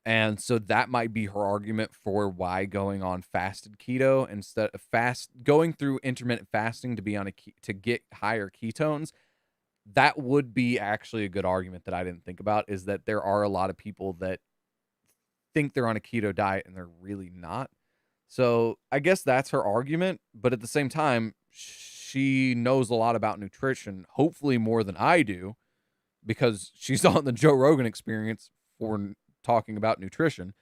And so that might be her argument for why going on fasted keto instead of going through intermittent fasting to be on to get higher ketones. That would be actually a good argument that I didn't think about, is that there are a lot of people that think they're on a keto diet and they're really not. So I guess that's her argument. But at the same time, she knows a lot about nutrition, hopefully more than I do, because she's on the Joe Rogan Experience for talking about nutrition.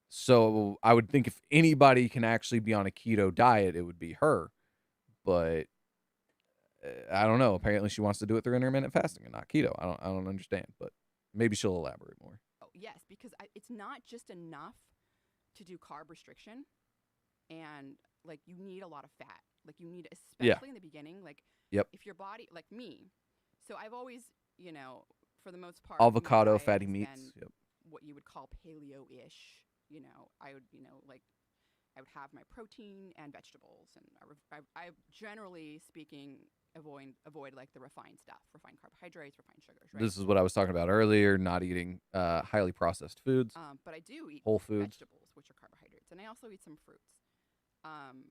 So I would think if anybody can actually be on a keto diet, it would be her. But I don't know. Apparently she wants to do it through intermittent fasting and not keto. I don't understand, but maybe she'll elaborate more. Oh, yes, because it's not just enough to do carb restriction, and like you need a lot of fat. Like you need, especially in the beginning, like Yep. if your body, like me. So I've always, for the most part, Avocado, my diet fatty has meats. been Yep. what you would call paleo-ish. I would, like I would have my protein and vegetables, and I generally speaking avoid like the refined stuff, refined carbohydrates, refined sugars. Right. This is what I was talking about earlier, not eating highly processed foods. But I do eat whole foods. vegetables, which are carbohydrates, and I also eat some fruits. Um,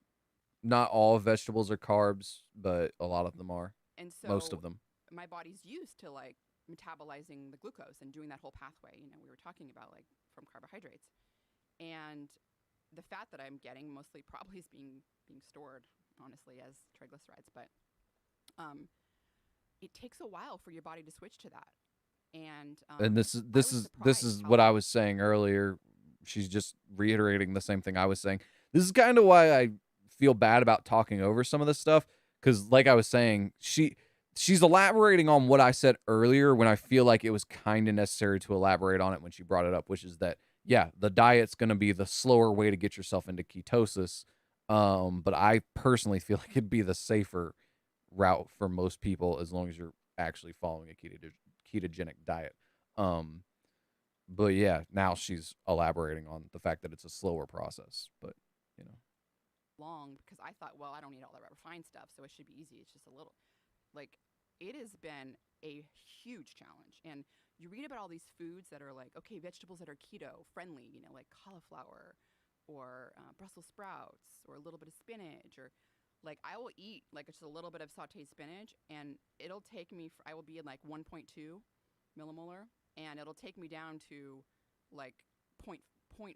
Not all vegetables are carbs, but a lot of them are. and Most so of them. my body's used to like metabolizing the glucose and doing that whole pathway. We were talking about like from carbohydrates, and the fat that I'm getting mostly probably is being stored, honestly, as triglycerides. But it takes a while for your body to switch to that. And And I was this surprised is how what I long. was saying earlier. She's just reiterating the same thing I was saying. This is kind of why I feel bad about talking over some of this stuff, cuz like I was saying, she's elaborating on what I said earlier when I feel like it was kind of necessary to elaborate on it when she brought it up, which is that yeah, the diet's going to be the slower way to get yourself into ketosis. But I personally feel like it'd be the safer route for most people as long as you're actually following a ketogenic diet. Um, but yeah, now she's elaborating on the fact that it's a slower process. But you know, Long because I thought, well, I don't eat all that refined stuff, so it should be easy. It's just a little. Like, it has been a huge challenge. And you read about all these foods that are like, okay, vegetables that are keto friendly, like cauliflower or Brussels sprouts or a little bit of spinach, or like I will eat like just a little bit of sauteed spinach, and it'll take me, I will be in like 1.2 millimolar, and it'll take me down to like point 0.7.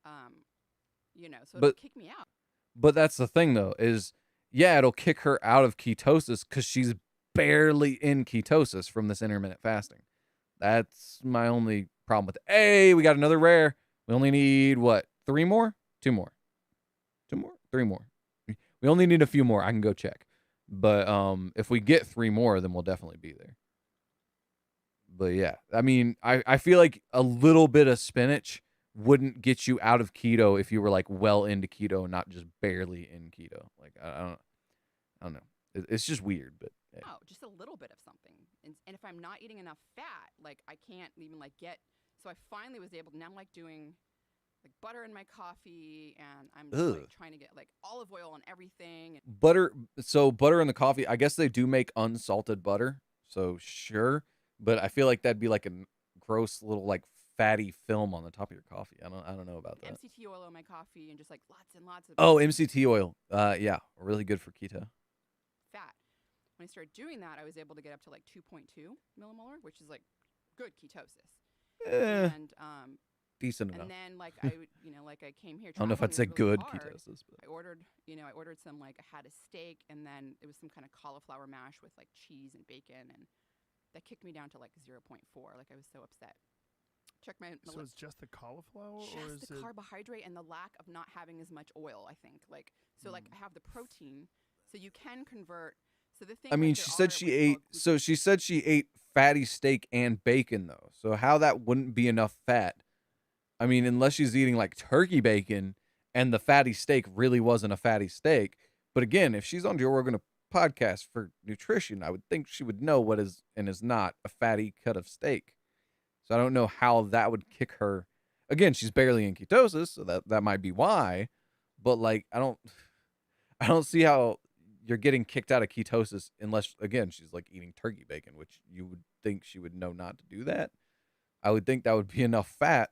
Um, so it'll but kick me out. that's the thing though is yeah, it'll kick her out of ketosis because she's barely in ketosis from this intermittent fasting. That's my only problem with it. Hey, we got another rare. We only need what? 3 more? 2 more? 2 more? 3 more. We only need a few more. I can go check. But if we get 3 more, then we'll definitely be there. But yeah, I mean, I feel like a little bit of spinach wouldn't get you out of keto if you were like well into keto, not just barely in keto. Like I don't know. It's just weird, but hey. Oh, just a little bit of something. And if I'm not eating enough fat, like I can't even like get. So I finally was able to now like doing like butter in my coffee, and I'm just Ugh. like trying to get like olive oil on everything. Butter. So butter in the coffee. I guess they do make unsalted butter. So sure, but I feel like that'd be like a gross little like fatty film on the top of your coffee. I don't know about that. MCT oil in my coffee, and just like lots and lots of Oh, MCT oil. Yeah, really good for keto. fat. When I started doing that, I was able to get up to like 2.2 millimolar, which is like good ketosis. Eh, And decent and enough. then like I like I came here. I don't know if I'd traveling say was really good hard. ketosis, but I ordered some, like I had a steak, and then it was some kind of cauliflower mash with like cheese and bacon, and that kicked me down to like 0.4. Like I was so upset. Check my So it's just the cauliflower, or is just the it? carbohydrate and the lack of not having as much oil. I think like so like I have the protein, so you can convert. So the thing, I mean, like, she there said are she what's ate. called So she said she ate fatty steak and bacon though. So how that wouldn't be enough fat? I mean, unless she's eating like turkey bacon and the fatty steak really wasn't a fatty steak. But again, if she's on Joe Rogan podcast for nutrition, I would think she would know what is and is not a fatty cut of steak. So I don't know how that would kick her. Again, she's barely in ketosis, so that might be why. But like, I don't see how you're getting kicked out of ketosis unless again she's like eating turkey bacon, which you would think she would know not to do that. I would think that would be enough fat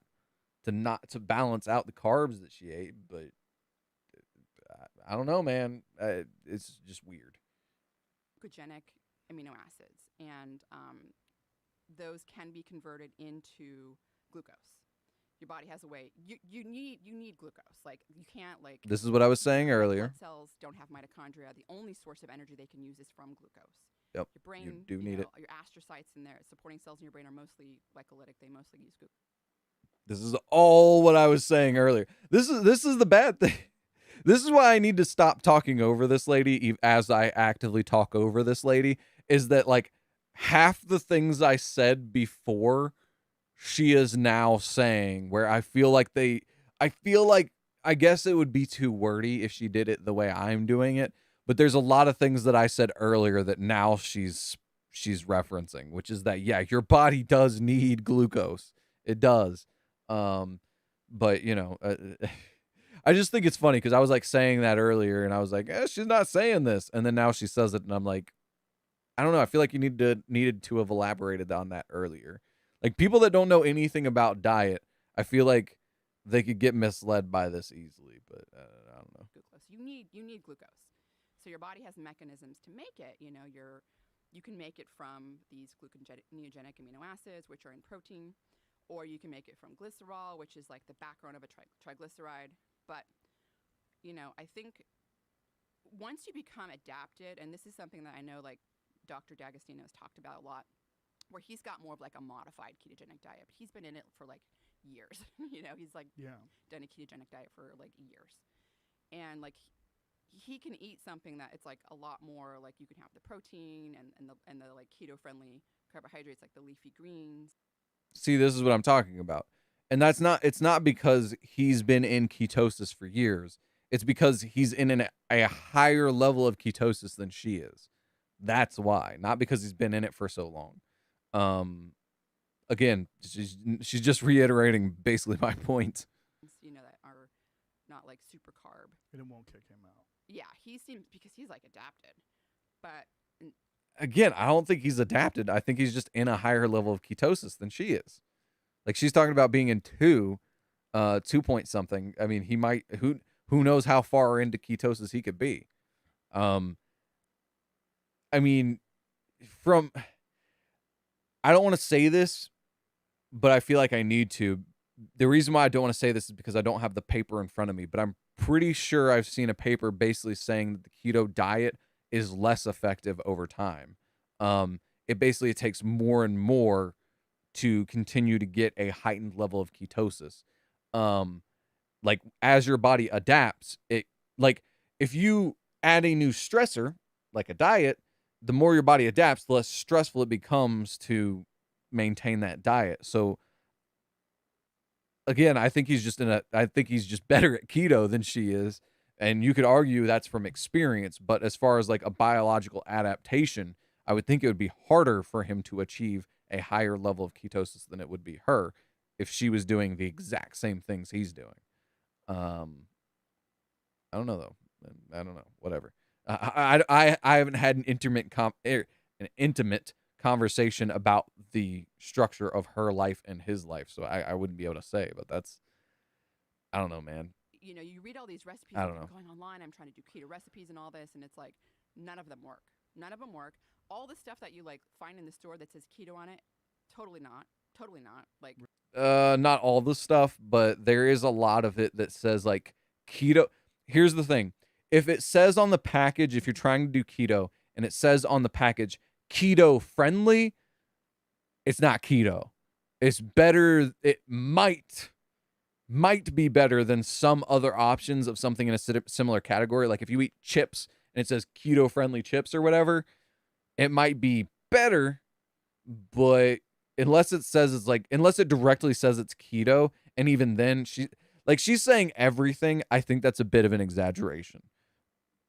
to not to balance out the carbs that she ate, but I don't know, man. It's just weird. glucogenic amino acids, and those can be converted into glucose. Your body has a way. You need glucose. Like you can't like This is what I was saying red earlier. blood cells don't have mitochondria. The only source of energy they can use is from glucose. Yep, Your brain, you do need it. Your astrocytes and their supporting cells in your brain are mostly glycolytic. They mostly use glucose. This is all what I was saying earlier. This is the bad thing. This is why I need to stop talking over this lady as I actively talk over this lady, is that like half the things I said before she is now saying, where I feel like I guess it would be too wordy if she did it the way I'm doing it, but there's a lot of things that I said earlier that now she's referencing, which is that yeah, your body does need glucose. It does. But I just think it's funny because I was like saying that earlier and I was like, she's not saying this. And then now she says it and I'm like, I don't know. I feel like you needed to have elaborated on that earlier. Like people that don't know anything about diet, I feel like they could get misled by this easily, but I don't know. Glucose. You need glucose. So your body has mechanisms to make it. You can make it from these gluconeogenic amino acids, which are in protein, or you can make it from glycerol, which is like the background of a triglyceride. But I think once you become adapted, and this is something that I know like Dr. D'Agostino has talked about a lot, where he's got more of like a modified ketogenic diet. He's been in it for like years. He's like done a ketogenic diet for like years. And like he can eat something that it's like a lot more like you can have the protein and the like keto friendly carbohydrates like the leafy greens. See, this is what I'm talking about. And it's not because he's been in ketosis for years. It's because he's in a higher level of ketosis than she is. That's why, not because he's been in it for so long. Again, she's just reiterating basically my point. That are not like super carb. And it won't kick him out. Yeah, he seems, because he's like adapted. But again, I don't think he's adapted. I think he's just in a higher level of ketosis than she is. Like she's talking about being in 2 point something. I mean, he might, who knows how far into ketosis he could be. I mean, I don't want to say this, but I feel like I need to. The reason why I don't want to say this is because I don't have the paper in front of me, but I'm pretty sure I've seen a paper basically saying that the keto diet is less effective over time. It basically takes more and more to continue to get a heightened level of ketosis. Like as your body adapts, like if you add a new stressor, like a diet, the more your body adapts, the less stressful it becomes to maintain that diet. So again, I think he's just better at keto than she is. And you could argue that's from experience, but as far as like a biological adaptation, I would think it would be harder for him to achieve a higher level of ketosis than it would be her if she was doing the exact same things he's doing. I don't know though. I don't know. Whatever. I haven't had an intimate conversation about the structure of her life and his life, so I wouldn't be able to say. But I don't know, man. You read all these recipes. I don't know. Going online, I'm trying to do keto recipes and all this, and it's like none of them work. None of them work. All the stuff that you like find in the store that says keto on it, totally not. Like not all the stuff, but there is a lot of it that says like keto. Here's the thing. If it says on the package, if you're trying to do keto and it says on the package keto friendly, it's not keto. It's better. It might be better than some other options of something in a similar category. Like if you eat chips and it says keto friendly chips or whatever, it might be better, but unless it directly says it's keto, and even then she's saying everything, I think that's a bit of an exaggeration.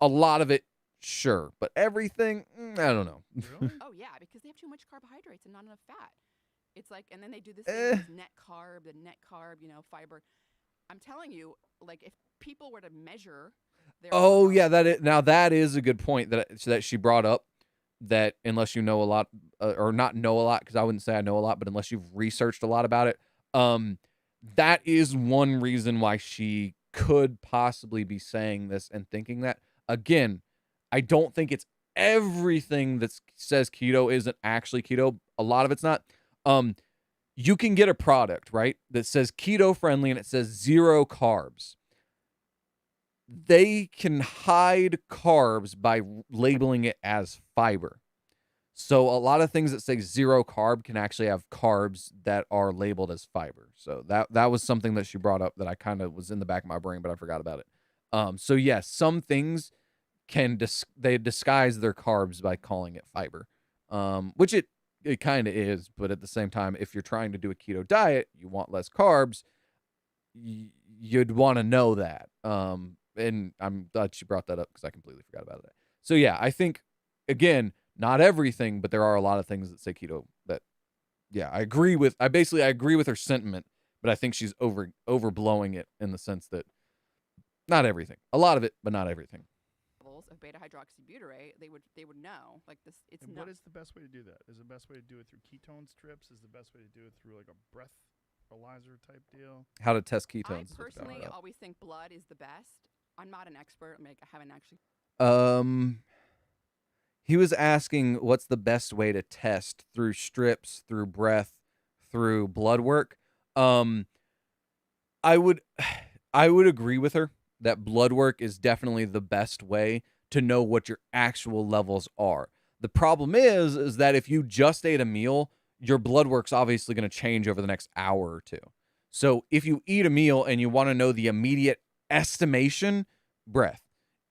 A lot of it, sure, but everything, I don't know. Really? Oh yeah, because they have too much carbohydrates and not enough fat. It's like, and then they do this thing with net carb, fiber. I'm telling you, like if people were to measure their that is a good point that she brought up, that unless you know a lot or not know a lot, because I wouldn't say I know a lot, but unless you've researched a lot about it, that is one reason why she could possibly be saying this and thinking that. Again, I don't think it's everything that says keto isn't actually keto. A lot of it's not. You can get a product, right, that says keto friendly and it says 0 carbs. They can hide carbs by labeling it as fiber. So a lot of things that say 0 carb can actually have carbs that are labeled as fiber. So that was something that she brought up that I kind of was in the back of my brain, but I forgot about it. So yes, some things they disguise their carbs by calling it fiber, which it kind of is. But at the same time, if you're trying to do a keto diet, you want less carbs, you'd want to know that. And I'm glad she brought that up because I completely forgot about it. So yeah, I think, again, not everything, but there are a lot of things that say keto that, yeah, I agree with her sentiment, but I think she's overblowing it in the sense that not everything, a lot of it, but not everything. Levels of beta hydroxybutyrate, they would know like this. It's and not. what is the best way to do that? Is the best way to do it through ketone strips? Is the best way to do it through like a breath electrolyzer type deal? How to test I ketones. is what it's personally about. always think blood is the best. I'm not an expert. Like, I haven't actually. He was asking what's the best way to test through strips, through breath, through blood work. I would I would agree with her that blood work is definitely the best way to know what your actual levels are. The problem is that if you just ate a meal, your blood work's obviously going to change over the next hour or two. So if you eat a meal and you want to know the immediate estimation, breath.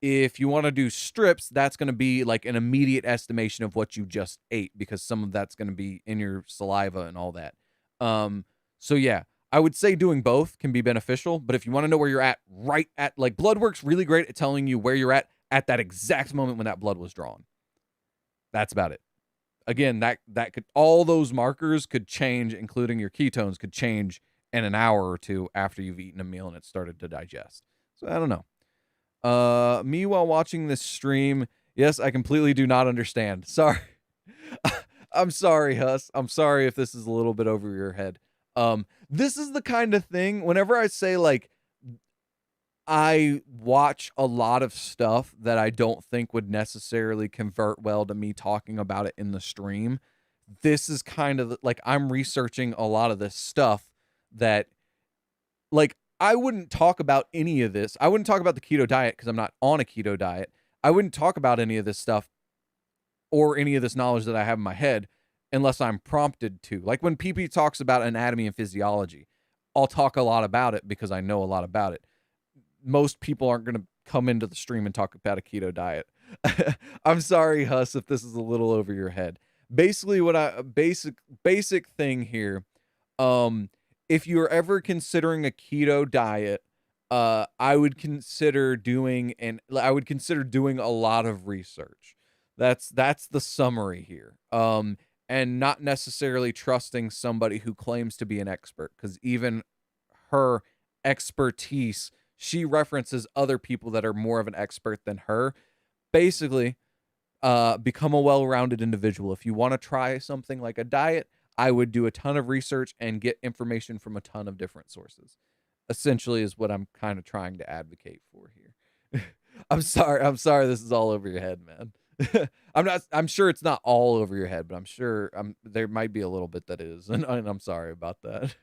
If you want to do strips, that's going to be like an immediate estimation of what you just ate because some of that's going to be in your saliva and all that. So yeah, I would say doing both can be beneficial, but if you want to know where you're at, right at like blood work's really great at telling you where you're at that exact moment when that blood was drawn. That's about it. Again, that could all those markers could change, including your ketones could change in an hour or two after you've eaten a meal and it started to digest. So I don't know. Me while watching this stream, yes, I completely do not understand. Sorry. I'm sorry, Huss. I'm sorry if this is a little bit over your head. This is the kind of thing whenever I say like I watch a lot of stuff that I don't think would necessarily convert well to me talking about it in the stream. This is kind of like I'm researching a lot of this stuff that like I wouldn't talk about any of this. I wouldn't talk about the keto diet because I'm not on a keto diet. I wouldn't talk about any of this stuff or any of this knowledge that I have in my head unless I'm prompted to. Like when PP talks about anatomy and physiology, I'll talk a lot about it because I know a lot about it. Most people aren't going to come into the stream and talk about a keto diet. I'm sorry, Huss, if this is a little over your head. Basically, what basic thing here, if you're ever considering a keto diet, I would consider doing a lot of research. That's the summary here. And not necessarily trusting somebody who claims to be an expert, because even her expertise, she references other people that are more of an expert than her. Basically, become a well-rounded individual. If you want to try something like a diet, I would do a ton of research and get information from a ton of different sources. Essentially is what I'm kind of trying to advocate for here. I'm sorry this is all over your head, man. I'm sure it's not all over your head, but I'm sure there might be a little bit that is, and I'm sorry about that.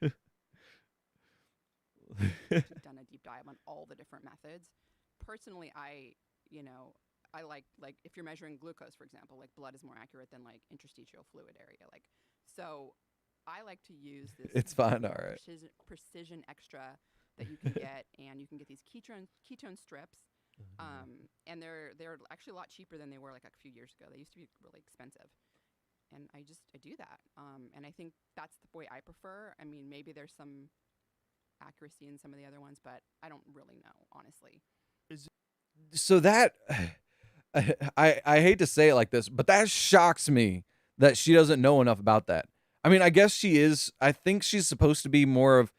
Done a deep dive on all the different methods. Personally, I like if you're measuring glucose, for example, like blood is more accurate than like interstitial fluid area. Like, so I like to use this. It's fine, all right. Precision extra that you can get, and you can get these ketone strips. And they're actually a lot cheaper than they were like a few years ago. They used to be really expensive. And I do that. And I think that's the way I prefer. I mean, maybe there's some accuracy in some of the other ones, but I don't really know, honestly. So that I hate to say it like this, but that shocks me that she doesn't know enough about that. I mean, I guess she is. I think she's supposed to be more of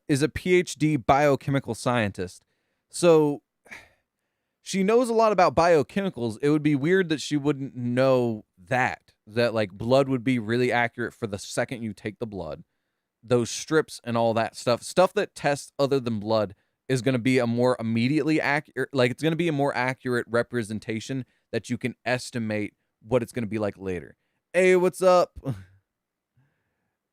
is a PhD biochemical scientist. So she knows a lot about biochemicals. It would be weird that she wouldn't know that like blood would be really accurate for the second you take the blood. Those strips and all that stuff that tests other than blood is going to be a more immediately accurate, like it's going to be a more accurate representation that you can estimate what it's going to be like later. Hey, what's up?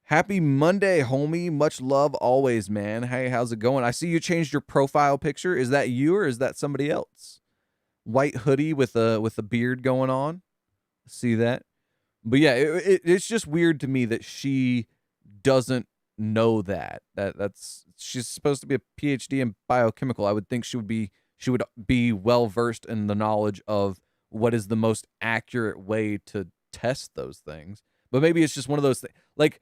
Happy Monday, homie. Much love always, man. Hey, how's it going? I see you changed your profile picture. Is that you or is that somebody else? White hoodie with a beard going on. See that? But yeah, it's just weird to me that she doesn't know that's she's supposed to be a PhD in biochemical. I would think she would be well versed in the knowledge of what is the most accurate way to test those things. But maybe it's just one of those things. Like,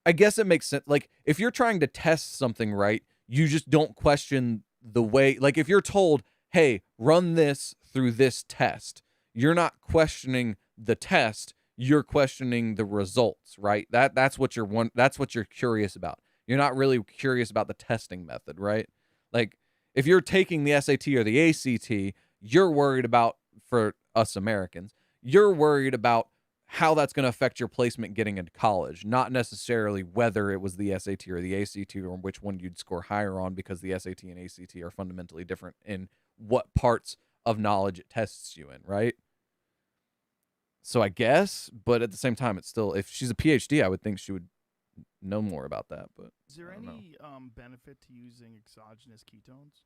I guess it makes sense. Like, if you're trying to test something right, you just don't question the way. Like, if you're told, hey, run this through this test, you're not questioning the test. You're questioning the results, right? That's what you're curious about. You're not really curious about the testing method, right? Like, if you're taking the SAT or the ACT, you're worried about, for us Americans, you're worried about how that's going to affect your placement getting into college, not necessarily whether it was the SAT or the ACT or which one you'd score higher on, because the SAT and ACT are fundamentally different in what parts of knowledge it tests you in, right? So I guess, but at the same time, it's still, if she's a PhD, I would think she would know more about that. But Is there I don't know. any benefit to using exogenous ketones?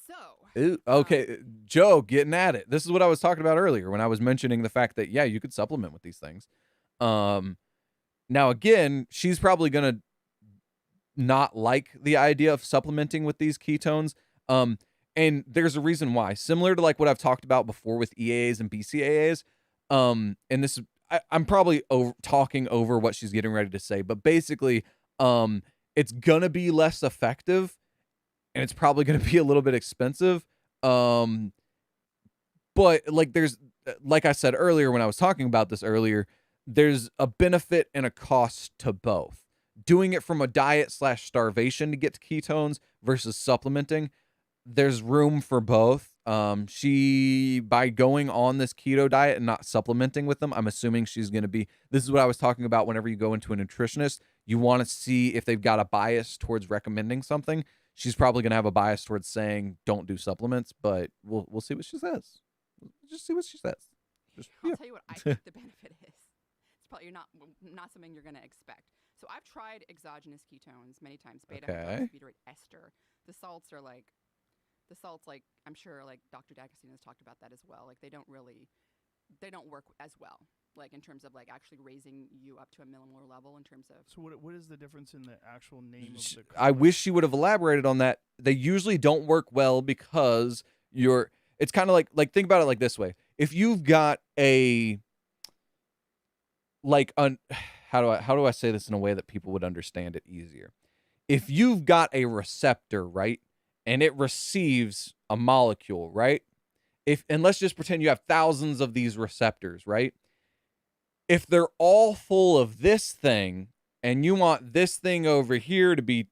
So, Ooh, okay, Joe, getting at it. This is what I was talking about earlier when I was mentioning the fact that, yeah, you could supplement with these things. Now again, she's probably gonna not like the idea of supplementing with these ketones. And there's a reason why. Similar to like what I've talked about before with EAAs and BCAAs. And this is, I'm probably talking over what she's getting ready to say, but basically, it's gonna be less effective, and it's probably going to be a little bit expensive. But like like I said earlier, when I was talking about this earlier, there's a benefit and a cost to both. Doing it from a diet / starvation to get to ketones versus supplementing, there's room for both. She, by going on this keto diet and not supplementing with them, I'm assuming she's going to be, this is what I was talking about. Whenever you go into a nutritionist, you want to see if they've got a bias towards recommending something. She's probably going to have a bias towards saying don't do supplements, but we'll see what she says. Just see what she says. I'll tell you what I think the benefit is. It's probably not something you're going to expect. So I've tried exogenous ketones many times, beta hydroxybutyrate ester. The salts, like I'm sure like Dr. D'Agostino has talked about that as well. Like they don't work as well, like in terms of like actually raising you up to a millimolar level in terms of. So what is the difference in the actual name of the? I wish she would have elaborated on that. They usually don't work well because it's kind of like think about it like this way. If you've got how do I say this in a way that people would understand it easier? If you've got a receptor, right, and it receives a molecule, right? And let's just pretend you have thousands of these receptors, right? If they're all full of this thing and you want this thing over here to be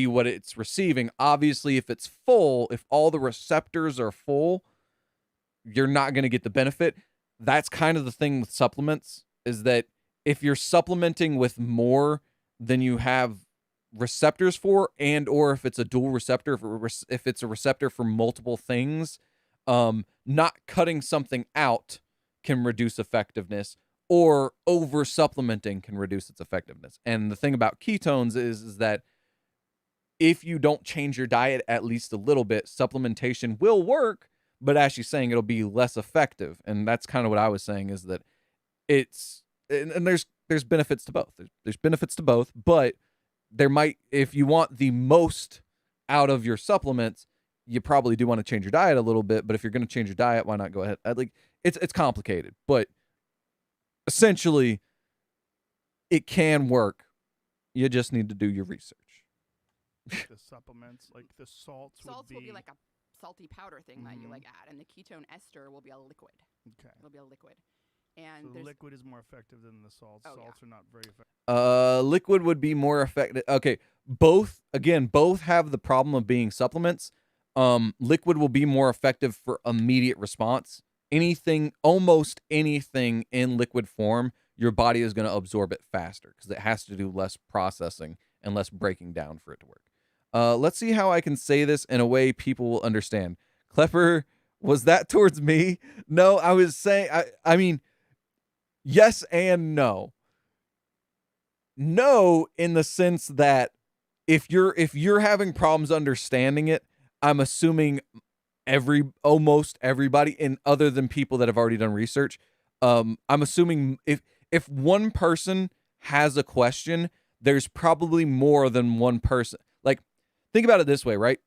what it's receiving, obviously if it's full, if all the receptors are full, you're not going to get the benefit. That's kind of the thing with supplements, is that if you're supplementing with more than you have receptors for, and or if it's a dual receptor, if it's a receptor for multiple things, not cutting something out can reduce effectiveness, or over supplementing can reduce its effectiveness. And the thing about ketones is that if you don't change your diet at least a little bit, supplementation will work, but as she's saying, it'll be less effective. And that's kind of what I was saying, is that it's, and there's benefits to both. There's benefits to both, but there might, if you want the most out of your supplements, you probably do want to change your diet a little bit. But if you're going to change your diet, why not go ahead? It's complicated, but essentially it can work. You just need to do your research. The supplements, like the salts will be like a salty powder thing that you like add, and the ketone ester will be a liquid. Okay. It'll be a liquid. And so the liquid is more effective than the salts. Oh, salts are not very effective. Liquid would be more effective. Okay, both have the problem of being supplements. Liquid will be more effective for immediate response. Almost anything in liquid form, your body is going to absorb it faster because it has to do less processing and less breaking down for it to work. Let's see how I can say this in a way people will understand. Klepper, was that towards me? No, I was saying, I mean, yes and no. No, in the sense that if you're having problems understanding it, I'm assuming almost everybody, and other than people that have already done research, I'm assuming if one person has a question, there's probably more than one person. Like, think about it this way, right?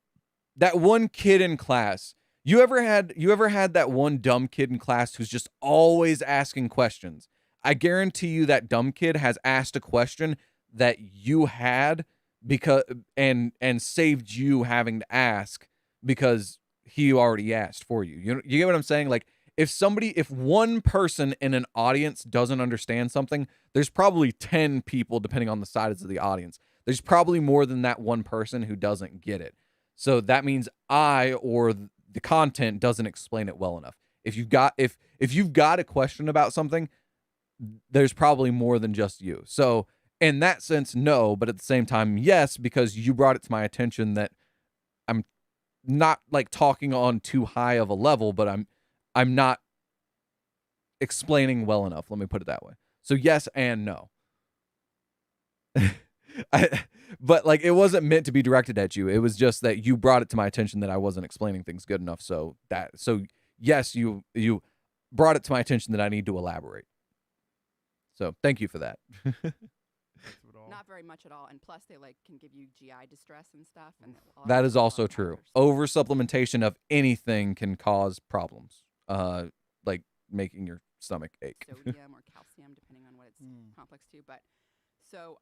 That one kid in class, you ever had that one dumb kid in class who's just always asking questions? I guarantee you that dumb kid has asked a question that you had because and saved you having to ask because he already asked for you. You get what I'm saying? Like, if one person in an audience doesn't understand something, there's probably 10 people, depending on the size of the audience. There's probably more than that one person who doesn't get it. So that means the content doesn't explain it well enough. If you've got a question about something, there's probably more than just you. So in that sense, no, but at the same time, yes, because you brought it to my attention that I'm not like talking on too high of a level, but I'm not explaining well enough. Let me put it that way. So yes and no. But like it wasn't meant to be directed at you. It was just that you brought it to my attention that I wasn't explaining things good enough. So yes, you brought it to my attention that I need to elaborate. So thank you for that. Not very much at all, and plus they like can give you GI distress and stuff. And that is also true. Over supplementation of anything can cause problems, like making your stomach ache. Sodium or calcium, depending on what it's complex to. But so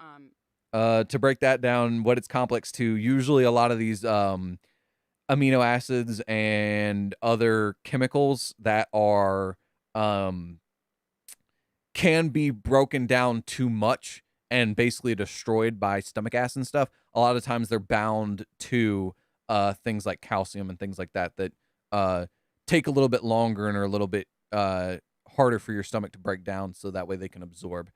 to break that down, what it's complex to, usually a lot of these amino acids and other chemicals that are can be broken down too much and basically destroyed by stomach acid and stuff. A lot of times they're bound to things like calcium and things like that take a little bit longer and are a little bit harder for your stomach to break down, so that way they can absorb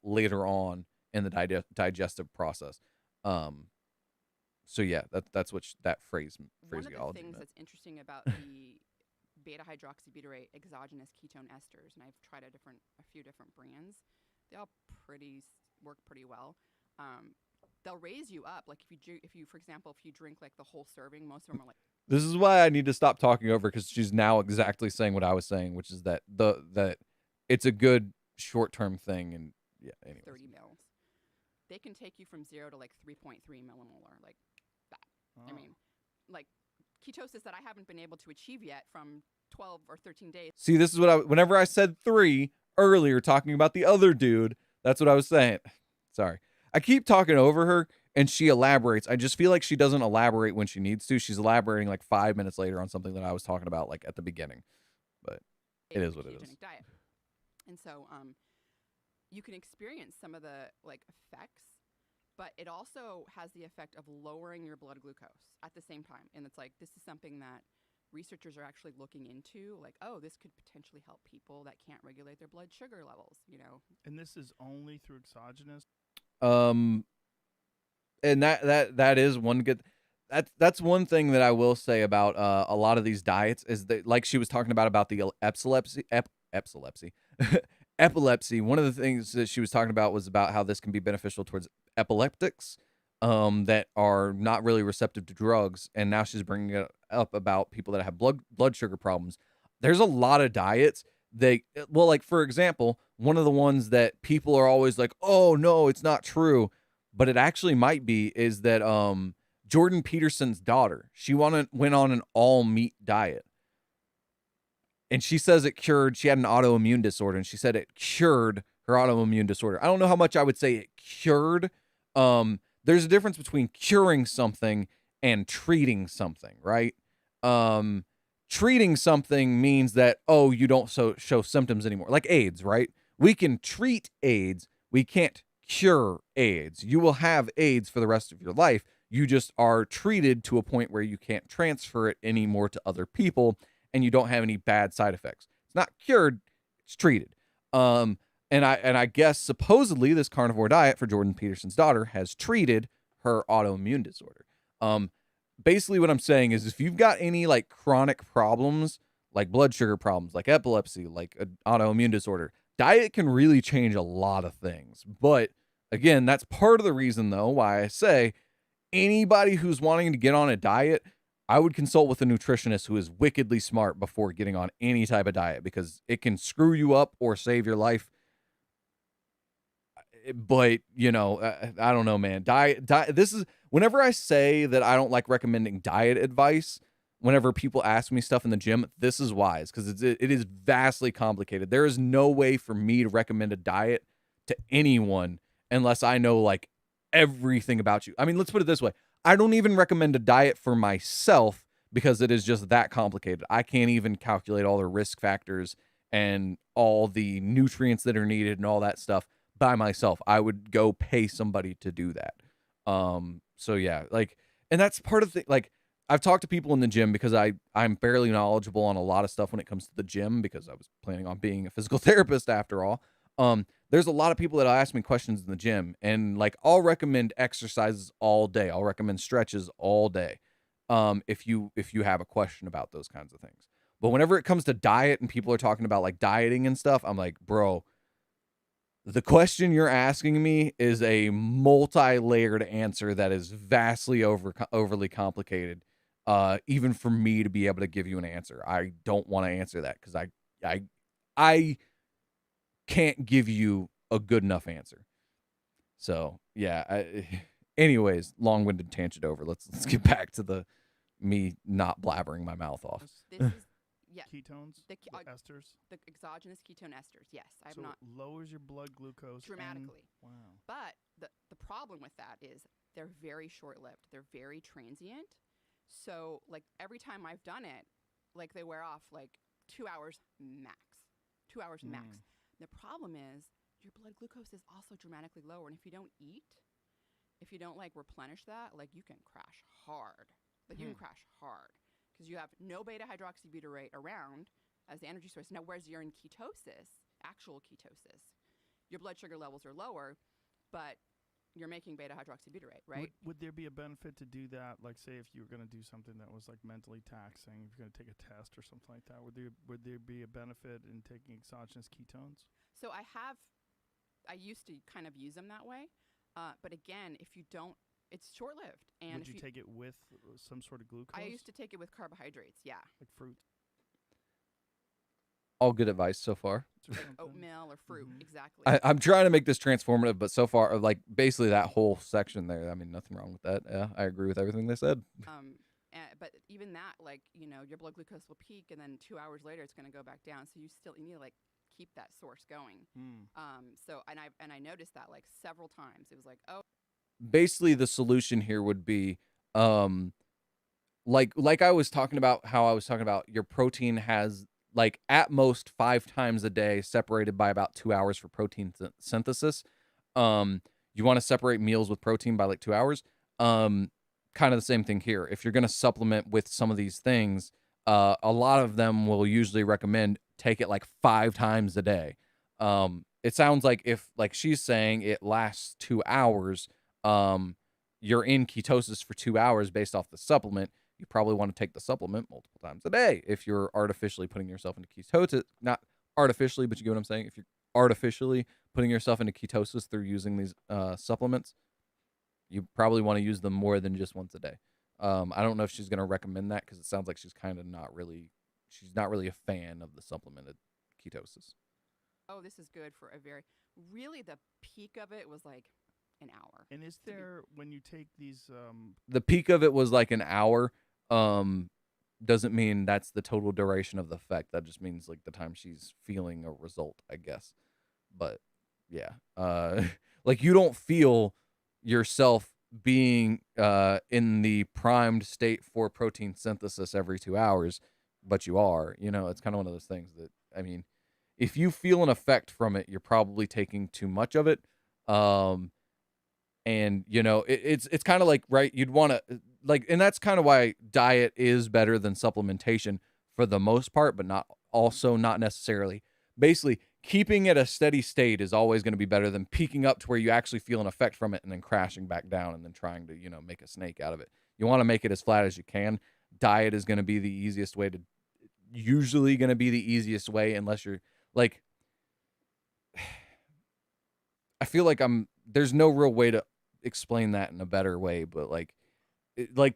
later on in the digestive process. So yeah, that's what that phraseology. One of the things that's interesting about the beta hydroxybutyrate exogenous ketone esters, and I've tried a few different brands. They all work pretty well. They'll raise you up. Like if you, for example, if you drink like the whole serving, most of them are like. This is why I need to stop talking over, because she's now exactly saying what I was saying, which is that that it's a good short-term thing, and yeah. Anyways. 30 mils. They can take you from 0 to like 3.3 millimolar, like that. Oh. I mean, like ketosis that I haven't been able to achieve yet from 12 or 13 days. See, this is what whenever I said 3 earlier, talking about the other dude, that's what I was saying. Sorry. I keep talking over her and she elaborates. I just feel like she doesn't elaborate when she needs to. She's elaborating like 5 minutes later on something that I was talking about like at the beginning. But it is what it is. Diet. And so you can experience some of the like effects, but it also has the effect of lowering your blood glucose at the same time. And it's like, this is something that researchers are actually looking into, like, oh, this could potentially help people that can't regulate their blood sugar levels, you know. And this is only through exogenous. And that is one good. That's one thing that I will say about a lot of these diets is that, like she was talking about the epilepsy. One of the things that she was talking about was about how this can be beneficial towards epileptics that are not really receptive to drugs. And now she's bringing it up about people that have blood sugar problems. There's a lot of diets like, for example, one of the ones that people are always like, oh no, it's not true, but it actually might be, is that Jordan Peterson's daughter, she went on an all meat diet. And she says she had an autoimmune disorder, and she said it cured her autoimmune disorder. I don't know how much I would say it cured. There's a difference between curing something and treating something, right? Treating something means that, oh, you don't show symptoms anymore. Like AIDS, right? We can treat AIDS. We can't cure AIDS. You will have AIDS for the rest of your life. You just are treated to a point where you can't transfer it anymore to other people, and you don't have any bad side effects. It's not cured, it's treated. And I guess supposedly this carnivore diet for Jordan Peterson's daughter has treated her autoimmune disorder. Basically what I'm saying is, if you've got any like chronic problems, like blood sugar problems, like epilepsy, like an autoimmune disorder, diet can really change a lot of things. But again, that's part of the reason though why I say anybody who's wanting to get on a diet, I would consult with a nutritionist who is wickedly smart before getting on any type of diet, because it can screw you up or save your life. But, you know, I don't know, man. Diet. This is, whenever I say that I don't like recommending diet advice, whenever people ask me stuff in the gym, this is wise, because it is vastly complicated. There is no way for me to recommend a diet to anyone unless I know like everything about you. I mean, let's put it this way. I don't even recommend a diet for myself because it is just that complicated. I can't even calculate all the risk factors and all the nutrients that are needed and all that stuff by myself. I would go pay somebody to do that. So yeah, like, and that's part of the, like, I've talked to people in the gym because I'm fairly knowledgeable on a lot of stuff when it comes to the gym, because I was planning on being a physical therapist after all. There's a lot of people that ask me questions in the gym, and like I'll recommend exercises all day. I'll recommend stretches all day. If you have a question about those kinds of things. But whenever it comes to diet and people are talking about like dieting and stuff, I'm like, bro, the question you're asking me is a multi-layered answer that is vastly overly complicated. Even for me to be able to give you an answer, I don't want to answer that because I can't give you a good enough answer. So yeah. Anyways, long-winded tangent over. Let's get back to the me not blabbering my mouth off. This is yeah. Ketones, The, the esters. the exogenous ketone esters. Yes, I have So not it lowers your blood glucose dramatically. Wow. But the problem with that is they're very short-lived. They're very transient. So like every time I've done it, like they wear off like 2 hours max. 2 hours max. The problem is your blood glucose is also dramatically lower, and if you don't eat, if you don't like replenish that, like you can crash hard. Like you can crash hard because you have no beta hydroxybutyrate around as the energy source. Now, whereas you're in ketosis, actual ketosis, your blood sugar levels are lower, but you're making beta hydroxybutyrate, right? Would there be a benefit to do that? Like, say, if you were going to do something that was like mentally taxing, if you're going to take a test or something like that, would there be a benefit in taking exogenous ketones? So I used to kind of use them that way, but again, if you don't, it's short-lived. And Would you take it with some sort of glucose? I used to take it with carbohydrates, yeah. Like fruit. All good advice so far. Oatmeal or fruit, exactly. I'm trying to make this transformative, but so far, like basically that whole section there, I mean, nothing wrong with that. Yeah, I agree with everything they said. But even that, like, you know, your blood glucose will peak, and then 2 hours later, it's going to go back down. So you need to like keep that source going. And I noticed that like several times. It was like, oh, Basically, the solution here would be, like I was talking about, how I was talking about your protein has like at most 5 times a day separated by about 2 hours for protein synthesis. You want to separate meals with protein by like 2 hours. Kind of the same thing here. If you're going to supplement with some of these things, a lot of them will usually recommend take it like 5 times a day. It sounds like if, like she's saying, it lasts 2 hours, you're in ketosis for 2 hours based off the supplement. You probably want to take the supplement multiple times a day if you're artificially putting yourself into ketosis. Not artificially, but you get what I'm saying. If you're artificially putting yourself into ketosis through using these supplements, you probably want to use them more than just once a day. I don't know if she's going to recommend that because it sounds like she's not really a fan of the supplemented ketosis. oh, this is good for really the peak of it was like an hour. And is there, when you take these... The peak of it was like an hour. Doesn't mean that's the total duration of the effect. That just means like the time she's feeling a result, I guess. But yeah, like you don't feel yourself being in the primed state for protein synthesis every 2 hours, but you are. You know, it's kind of one of those things that, I mean, if you feel an effect from it, you're probably taking too much of it. And you know, it's kind of like, right, you'd want to like, and that's kind of why diet is better than supplementation for the most part, but not necessarily. Basically, keeping it a steady state is always going to be better than peaking up to where you actually feel an effect from it and then crashing back down and then trying to, you know, make a snake out of it. You want to make it as flat as you can. Diet is going to be the easiest way usually going to be the easiest way, unless you're like, I feel like there's no real way to explain that in a better way, but like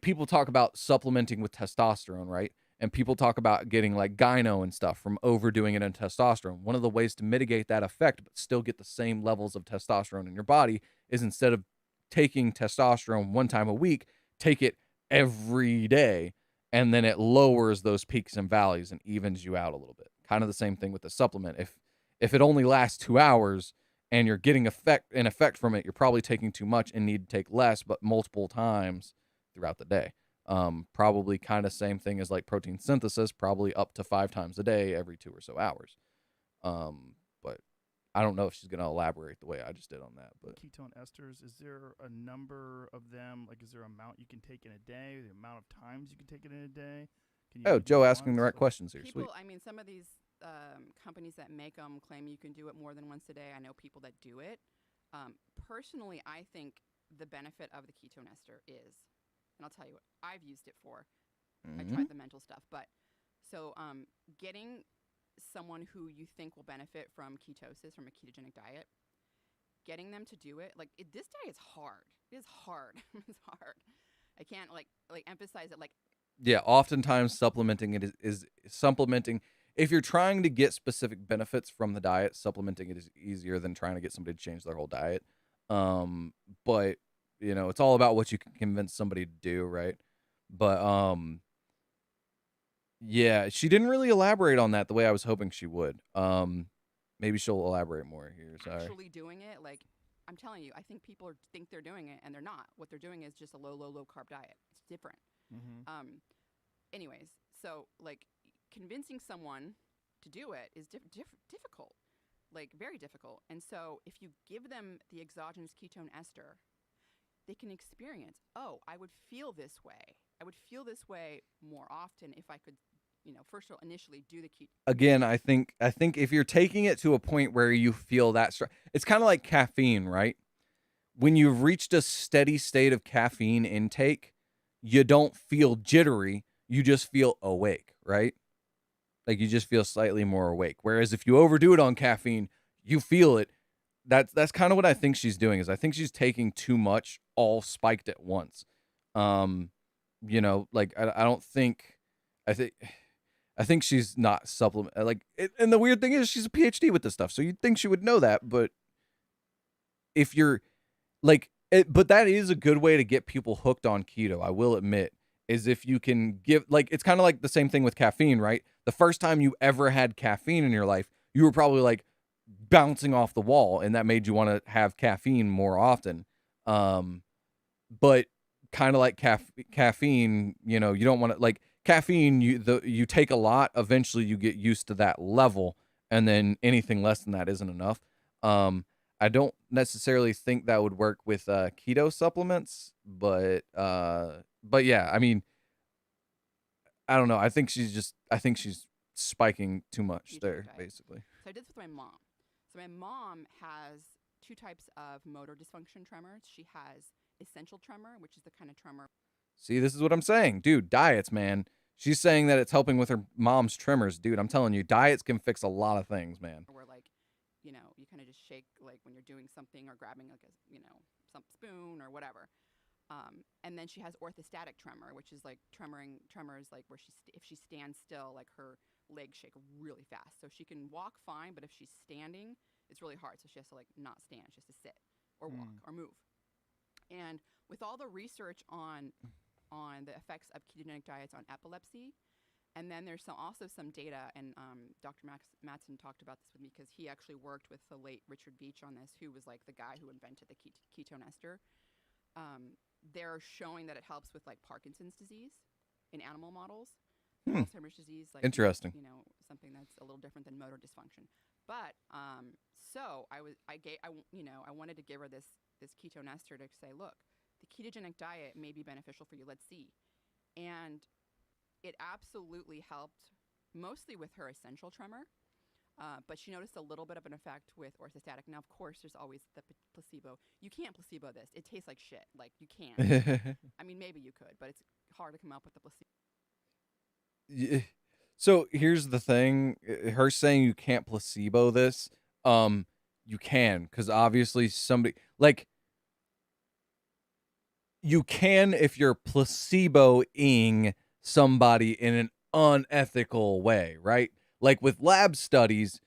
people talk about supplementing with testosterone, right? And people talk about getting like gyno and stuff from overdoing it in testosterone. One of the ways to mitigate that effect but still get the same levels of testosterone in your body is, instead of taking testosterone 1 time a week, take it every day, and then it lowers those peaks and valleys and evens you out a little bit. Kind of the same thing with the supplement. If it only lasts 2 hours and you're getting an effect from it, you're probably taking too much and need to take less, but multiple times throughout the day. Probably kind of same thing as like protein synthesis, probably up to 5 times a day every 2 or so hours. But I don't know if she's going to elaborate the way I just did on that. But ketone esters, is there a number of them? Like, is there an amount you can take in a day? The amount of times you can take it in a day? Joe asking the right questions here. People, Sweet. I mean, some of these companies that make them claim you can do it more than once a day. I know people that do it. Personally, I think the benefit of the ketone ester is, and I'll tell you what I've used it for. I Mhm. tried the mental stuff, but so getting someone who you think will benefit from ketosis, from a ketogenic diet, getting them to do it, like this diet is hard. It is hard. It's hard. I can't like emphasize it. Like Yeah, oftentimes supplementing it is supplementing. If you're trying to get specific benefits from the diet, supplementing it is easier than trying to get somebody to change their whole diet. Um, but it's all about what you can convince somebody to do, right? But yeah, she didn't really elaborate on that the way I was hoping she would. Maybe she'll elaborate more here. Sorry. actually doing it, like I'm telling you, I think people think they're doing it and they're not. What they're doing is just a low carb diet. It's different. Mm-hmm. Anyways, so like convincing someone to do it is difficult, like very difficult. And so if you give them the exogenous ketone ester, they can experience, oh, I would feel this way. I would feel this way more often if I could, first of all, initially do the ketone. Again, I think if you're taking it to a point where you feel that it's kind of like caffeine, right? When you've reached a steady state of caffeine intake, you don't feel jittery, you just feel awake, right? Like you just feel slightly more awake. Whereas if you overdo it on caffeine, you feel it. That's kind of what I think she's doing. Is I think she's taking too much, all spiked at once. Like I don't think, I think she's not supplement and the weird thing is she's a PhD with this stuff, so you'd think she would know that. But if you're like, but that is a good way to get people hooked on keto. I will admit, is if you can give, like, it's kind of like the same thing with caffeine, right? The first time you ever had caffeine in your life, you were probably like bouncing off the wall, and that made you want to have caffeine more often. But kind of like caffeine, you don't want to like caffeine. You take a lot, eventually you get used to that level, and then anything less than that isn't enough. I don't necessarily think that would work with keto supplements, but yeah, I mean, I don't know. I think she's spiking too much Ketone there, diet. basically. So I did this with my mom. So my mom has two types of motor dysfunction tremors. She has essential tremor, which is the kind of tremor. See, this is what I'm saying. Dude, diets, man. She's saying that it's helping with her mom's tremors. Dude, I'm telling you, diets can fix a lot of things, man. Where like, you kind of just shake like when you're doing something or grabbing like a, some spoon or whatever. And then she has orthostatic tremor, which is like tremors like where if she stands still, like her legs shake really fast. So she can walk fine, but if she's standing, it's really hard. So she has to like not stand, she has to sit or walk or move. And with all the research on the effects of ketogenic diets on epilepsy, and then there's also some data, and Dr. Mattson talked about this with me because he actually worked with the late Richard Beach on this, who was like the guy who invented the ketone ester. They're showing that it helps with like Parkinson's disease in animal models, Alzheimer's disease, like interesting. Something that's a little different than motor dysfunction. But so I wanted to give her this ketone ester to say, look, the ketogenic diet may be beneficial for you. Let's see. And it absolutely helped, mostly with her essential tremor. But she noticed a little bit of an effect with orthostatic. Now, of course, there's always the placebo. You can't placebo this. It tastes like shit. Like, you can't. I mean, maybe you could, but it's hard to come up with the placebo. So here's the thing. Her saying you can't placebo this, you can, because obviously somebody, like, you can if you're placeboing somebody in an unethical way, right? Like with lab studies,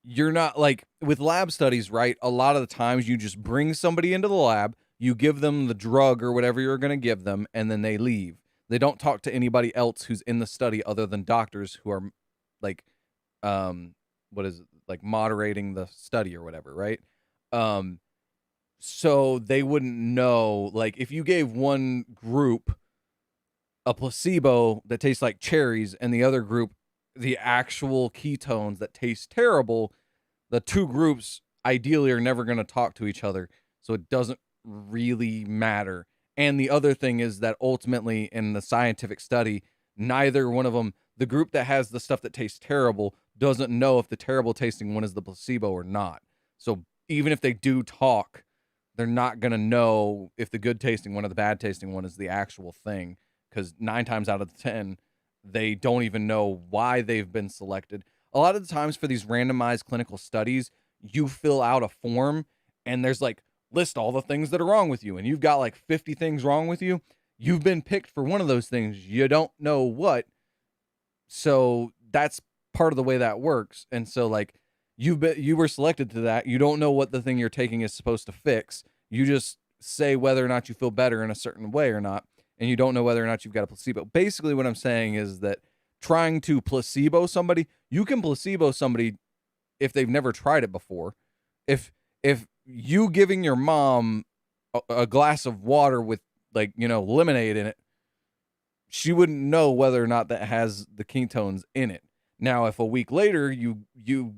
you're not like with lab studies, right? A lot of the times you just bring somebody into the lab, you give them the drug or whatever you're going to give them, and then they leave. They don't talk to anybody else who's in the study other than doctors who are like, what is it? Like moderating the study or whatever, right? So they wouldn't know, like if you gave one group a placebo that tastes like cherries and the other group the actual ketones that taste terrible, the two groups ideally are never going to talk to each other, so it doesn't really matter. And the other thing is that ultimately in the scientific study, neither one of them, the group that has the stuff that tastes terrible doesn't know if the terrible tasting one is the placebo or not. So even if they do talk, they're not going to know if the good tasting one or the bad tasting one is the actual thing, because 9 times out of 10, they don't even know why they've been selected. A lot of the times for these randomized clinical studies, you fill out a form and there's like, list all the things that are wrong with you. And you've got like 50 things wrong with you. You've been picked for one of those things. You don't know what. So that's part of the way that works. And so like you were selected to that. You don't know what the thing you're taking is supposed to fix. You just say whether or not you feel better in a certain way or not. And you don't know whether or not you've got a placebo. Basically what I'm saying is that trying to placebo somebody, you can placebo somebody if they've never tried it before. If you giving your mom a glass of water with like, lemonade in it, she wouldn't know whether or not that has the ketones in it. Now, if a week later you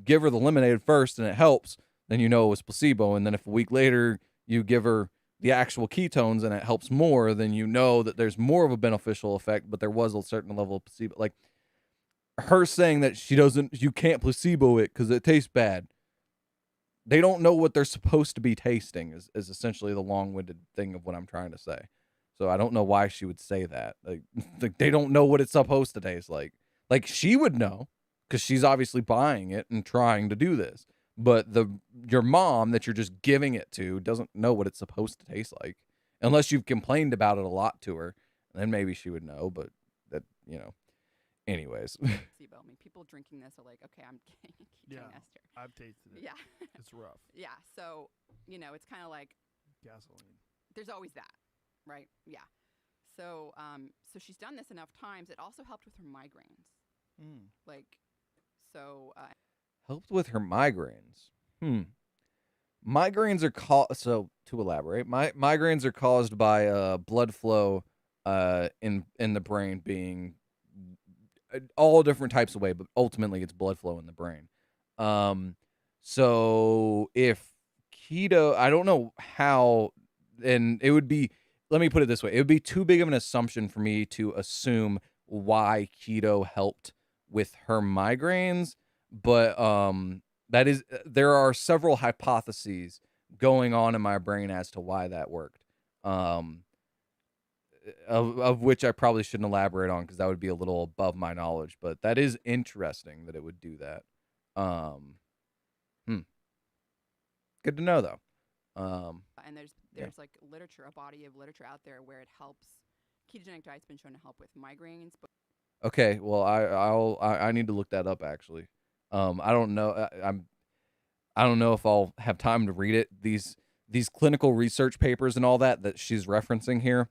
give her the lemonade first and it helps, then you know it was placebo. And then if a week later you give her the actual ketones and it helps more, then you know that there's more of a beneficial effect, but there was a certain level of placebo. Like her saying that you can't placebo it because it tastes bad. They don't know what they're supposed to be tasting is essentially the long-winded thing of what I'm trying to say. So I don't know why she would say that. Like they don't know what it's supposed to taste like. Like she would know because she's obviously buying it and trying to do this. But your mom that you're just giving it to doesn't know what it's supposed to taste like. Unless you've complained about it a lot to her. Then maybe she would know, but that, anyways. Placebo. I mean, people drinking this are like, okay, I'm getting a ketone ester. I've tasted it. Yeah. It's rough. Yeah. So, it's kind of like Gasoline. there's always that, right? Yeah. So, so she's done this enough times. It also helped with her migraines. Helped with her migraines. Migraines are so to elaborate, migraines are caused by blood flow in the brain being all different types of way, but ultimately it's blood flow in the brain. So if keto, I don't know how, and it would be, let me put it this way. It would be too big of an assumption for me to assume why keto helped with her migraines, but there are several hypotheses going on in my brain as to why that worked. Of which I probably shouldn't elaborate on because that would be a little above my knowledge, but that is interesting that it would do that. Good to know though. And there's like literature, a body of literature out there where it helps. Ketogenic diet's been shown to help with migraines. But okay, well I need to look that up actually. I don't know. I don't know if I'll have time to read it. These clinical research papers and all that she's referencing here,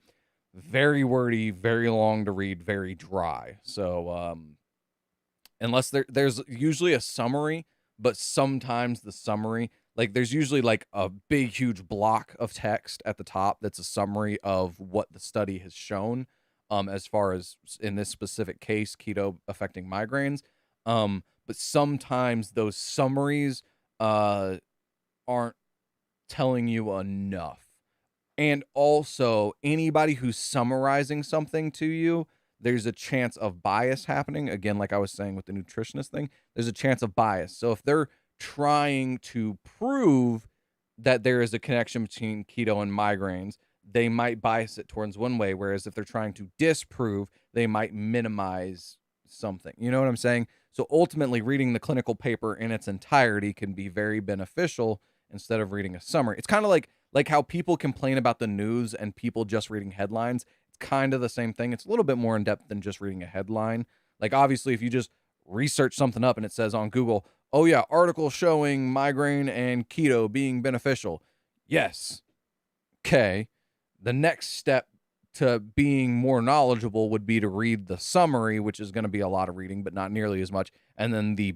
very wordy, very long to read, very dry. So unless there's usually a summary, but sometimes the summary, like there's usually like a big huge block of text at the top that's a summary of what the study has shown, as far as in this specific case keto affecting migraines. But sometimes those summaries aren't telling you enough. And also, anybody who's summarizing something to you, there's a chance of bias happening. Again, like I was saying with the nutritionist thing, there's a chance of bias. So if they're trying to prove that there is a connection between keto and migraines, they might bias it towards one way. Whereas if they're trying to disprove, they might minimize something. You know what I'm saying? So ultimately, reading the clinical paper in its entirety can be very beneficial instead of reading a summary. It's kind of like how people complain about the news and people just reading headlines. It's kind of the same thing. It's a little bit more in depth than just reading a headline. Like obviously, if you just research something up and it says on Google, oh yeah, article showing migraine and keto being beneficial. Yes. Okay. The next step to being more knowledgeable would be to read the summary, which is going to be a lot of reading, but not nearly as much. And then the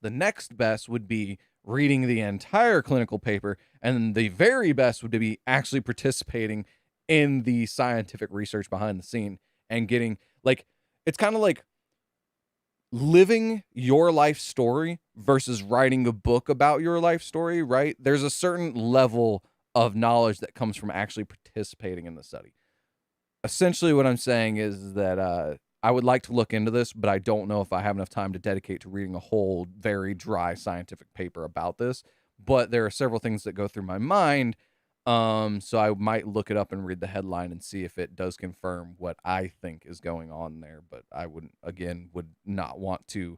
next best would be reading the entire clinical paper. And the very best would be actually participating in the scientific research behind the scene and getting it's kind of like living your life story versus writing a book about your life story, right? There's a certain level of knowledge that comes from actually participating in the study. essentially what I'm saying is that I would like to look into this, but I don't know if I have enough time to dedicate to reading a whole very dry scientific paper about this. But there are several things that go through my mind. So I might look it up and read the headline and see if it does confirm what I think is going on there. But I would not want to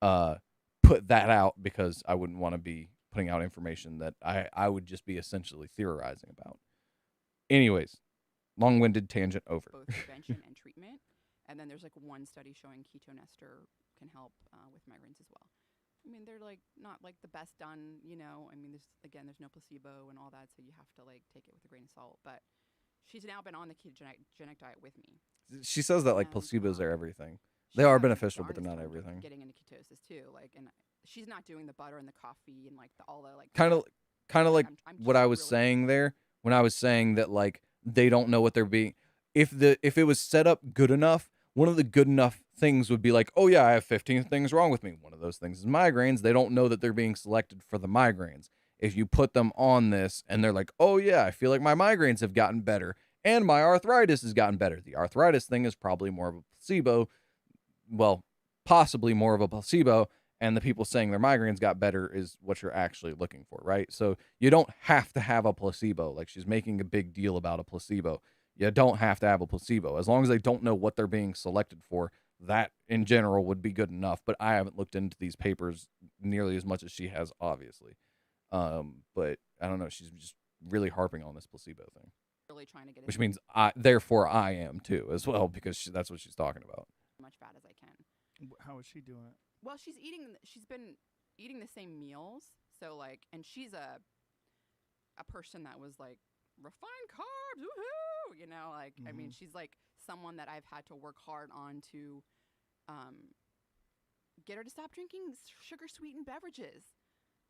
put that out, because I wouldn't want to be putting out information that I would just be essentially theorizing about. Anyways, long-winded tangent over. Both prevention and treatment. And then there's like one study showing ketone ester can help with migraines as well. I mean, they're like not like the best done, you know. I mean, there's no placebo and all that, so you have to like take it with a grain of salt. But she's now been on the ketogenic diet with me. She says that like And, placebos are everything. She's They are having beneficial, but they're darn not time everything. Getting into ketosis too, like, and she's not doing the butter and the coffee and like all the like. Kind of like I'm what just I was really- saying there when I was saying that like they don't know what they're being. If it was set up good enough, one of the good enough things would be like, oh yeah, I have 15 things wrong with me. One of those things is migraines. They don't know that they're being selected for the migraines. If you put them on this and they're like, oh yeah, I feel like my migraines have gotten better and my arthritis has gotten better. The arthritis thing is probably more of a placebo. Well, possibly more of a placebo. And the people saying their migraines got better is what you're actually looking for, right? So you don't have to have a placebo. Like, she's making a big deal about a placebo. You don't have to have a placebo. As long as they don't know what they're being selected for, that in general would be good enough. But I haven't looked into these papers nearly as much as she has, obviously. But I don't know. She's just really harping on this placebo thing, really trying to get which as means therefore I am too, as well, because that's what she's talking about. much fat as I can. How is she doing it? Well, she's been eating the same meals. So like, and she's a person that was like refined carbs, woohoo, you know, like, I mean, she's like someone that I've had to work hard on to get her to stop drinking sugar sweetened beverages.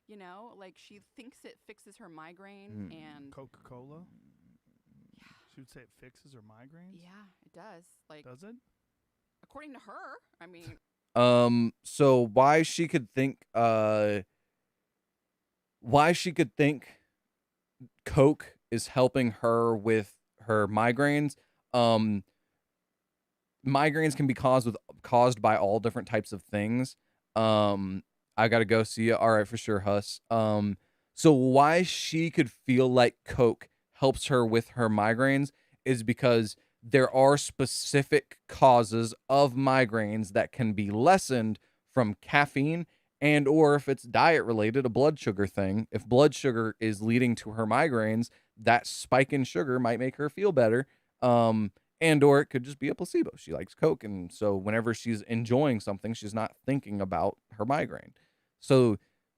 You know, like, she thinks it fixes her migraine and Coca-Cola? yeah, She would say it fixes her migraines? yeah, it does. Like, Does it? according to her, I mean, So why she could think Coke is helping her with her migraines. Migraines can be caused by all different types of things. I gotta go, see ya. All right, for sure, Huss. So why she could feel like Coke helps her with her migraines is because there are specific causes of migraines that can be lessened from caffeine, and or if it's diet related, a blood sugar thing. If blood sugar is leading to her migraines, that spike in sugar might make her feel better. And or it could just be a placebo. She likes Coke, and so whenever she's enjoying something, she's not thinking about her migraine. So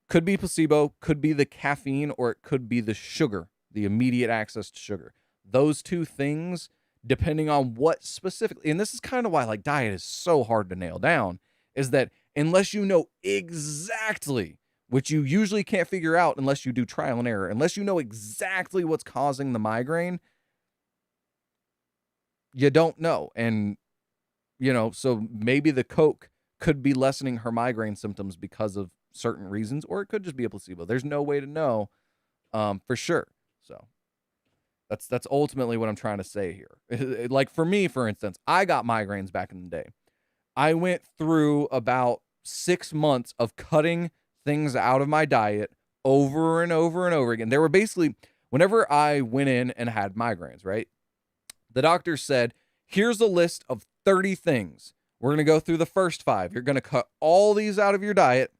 could be placebo, could be the caffeine, or it could be the sugar, the immediate access to sugar. Those two things, depending on what specifically, and this is kind of why like diet is so hard to nail down, is that unless you know exactly, which you usually can't figure out unless you do trial and error, unless you know exactly what's causing the migraine, you don't know. And, you know, so maybe the Coke could be lessening her migraine symptoms because of certain reasons, or it could just be a placebo. There's no way to know for sure. So that's ultimately what I'm trying to say here. Like, for me, for instance, I got migraines back in the day. I went through about 6 months of cutting things out of my diet over and over and over again. There were basically, whenever I went in and had migraines, right? The doctor said, here's a list of 30 things. We're going to go through the first 5. You're going to cut all these out of your diet.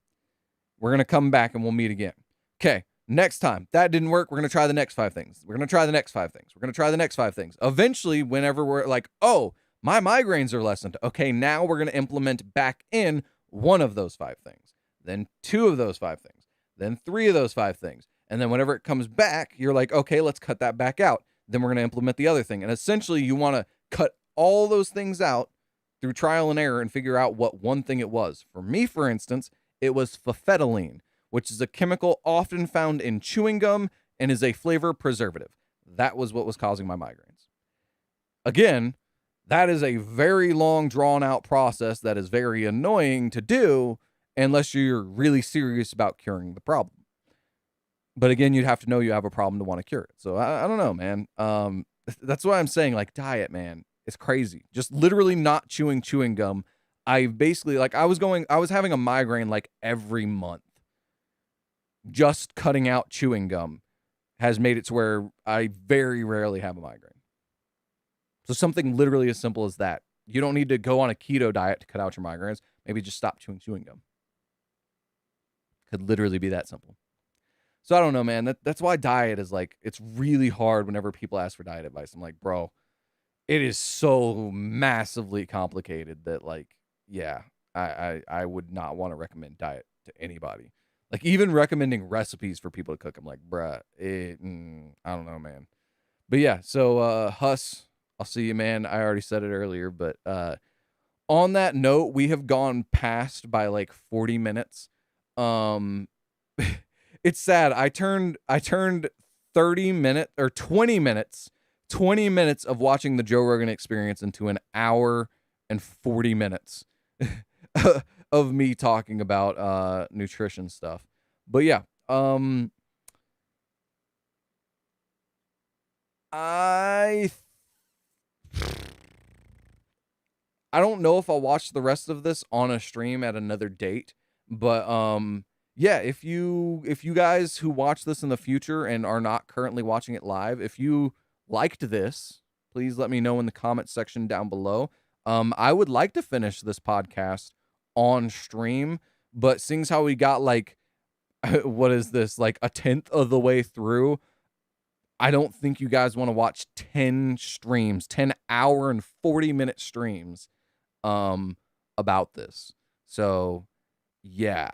We're going to come back and we'll meet again. Okay, next time. That didn't work. We're going to try the next 5 things. We're going to try the next 5 things. We're going to try the next 5 things. Eventually, whenever we're like, oh, my migraines are lessened. Okay, now we're going to implement back in one of those 5 things. Then 2 of those 5 things. Then 3 of those 5 things. And then whenever it comes back, you're like, okay, let's cut that back out. Then we're going to implement the other thing. And essentially, you want to cut all those things out through trial and error and figure out what one thing it was. For me, for instance, it was phenethylamine, which is a chemical often found in chewing gum and is a flavor preservative. That was what was causing my migraines. Again, that is a very long, drawn-out process that is very annoying to do unless you're really serious about curing the problem. But again, you'd have to know you have a problem to want to cure it. So I don't know, man. That's why I'm saying, like, diet, man. It's crazy. Just literally not chewing gum. I basically, like, I was having a migraine like every month. Just cutting out chewing gum has made it to where I very rarely have a migraine. So something literally as simple as that. You don't need to go on a keto diet to cut out your migraines. Maybe just stop chewing gum. Could literally be that simple. So I don't know, man. That's why diet is like, it's really hard whenever people ask for diet advice. I'm like, bro, it is so massively complicated that, like, yeah, I would not want to recommend diet to anybody. Like, even recommending recipes for people to cook, I'm like, bruh, I don't know, man. But yeah, so Huss, I'll see you, man. I already said it earlier, but on that note, we have gone past by like 40 minutes. It's sad. I turned 20 minutes of watching the Joe Rogan Experience into an hour and 40 minutes of me talking about nutrition stuff. But yeah, I don't know if I'll watch the rest of this on a stream at another date, but yeah, if you guys who watch this in the future and are not currently watching it live, if you liked this, please let me know in the comment section down below. I would like to finish this podcast on stream, but seeing as how we got like what is this, like a 10th of the way through, I don't think you guys want to watch 10 hour and 40-minute streams about this. So yeah.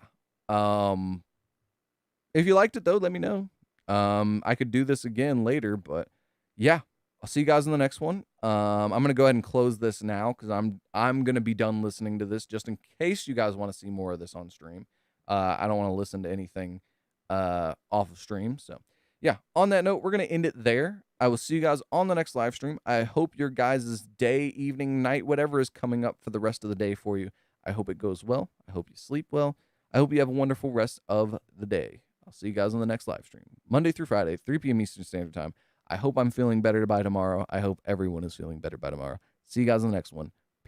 If you liked it though, let me know. I could do this again later, but yeah, I'll see you guys in the next one. I'm gonna go ahead and close this now because I'm gonna be done listening to this, just in case you guys want to see more of this on stream. I don't want to listen to anything off of stream. So yeah, on that note, we're gonna end it there. I will see you guys on the next live stream. I hope your guys' day, evening, night, whatever is coming up for the rest of the day for you, I hope it goes well. I hope you sleep well. I hope you have a wonderful rest of the day. I'll see you guys on the next live stream, Monday through Friday, 3 p.m. Eastern Standard Time. I hope I'm feeling better by tomorrow. I hope everyone is feeling better by tomorrow. See you guys on the next one.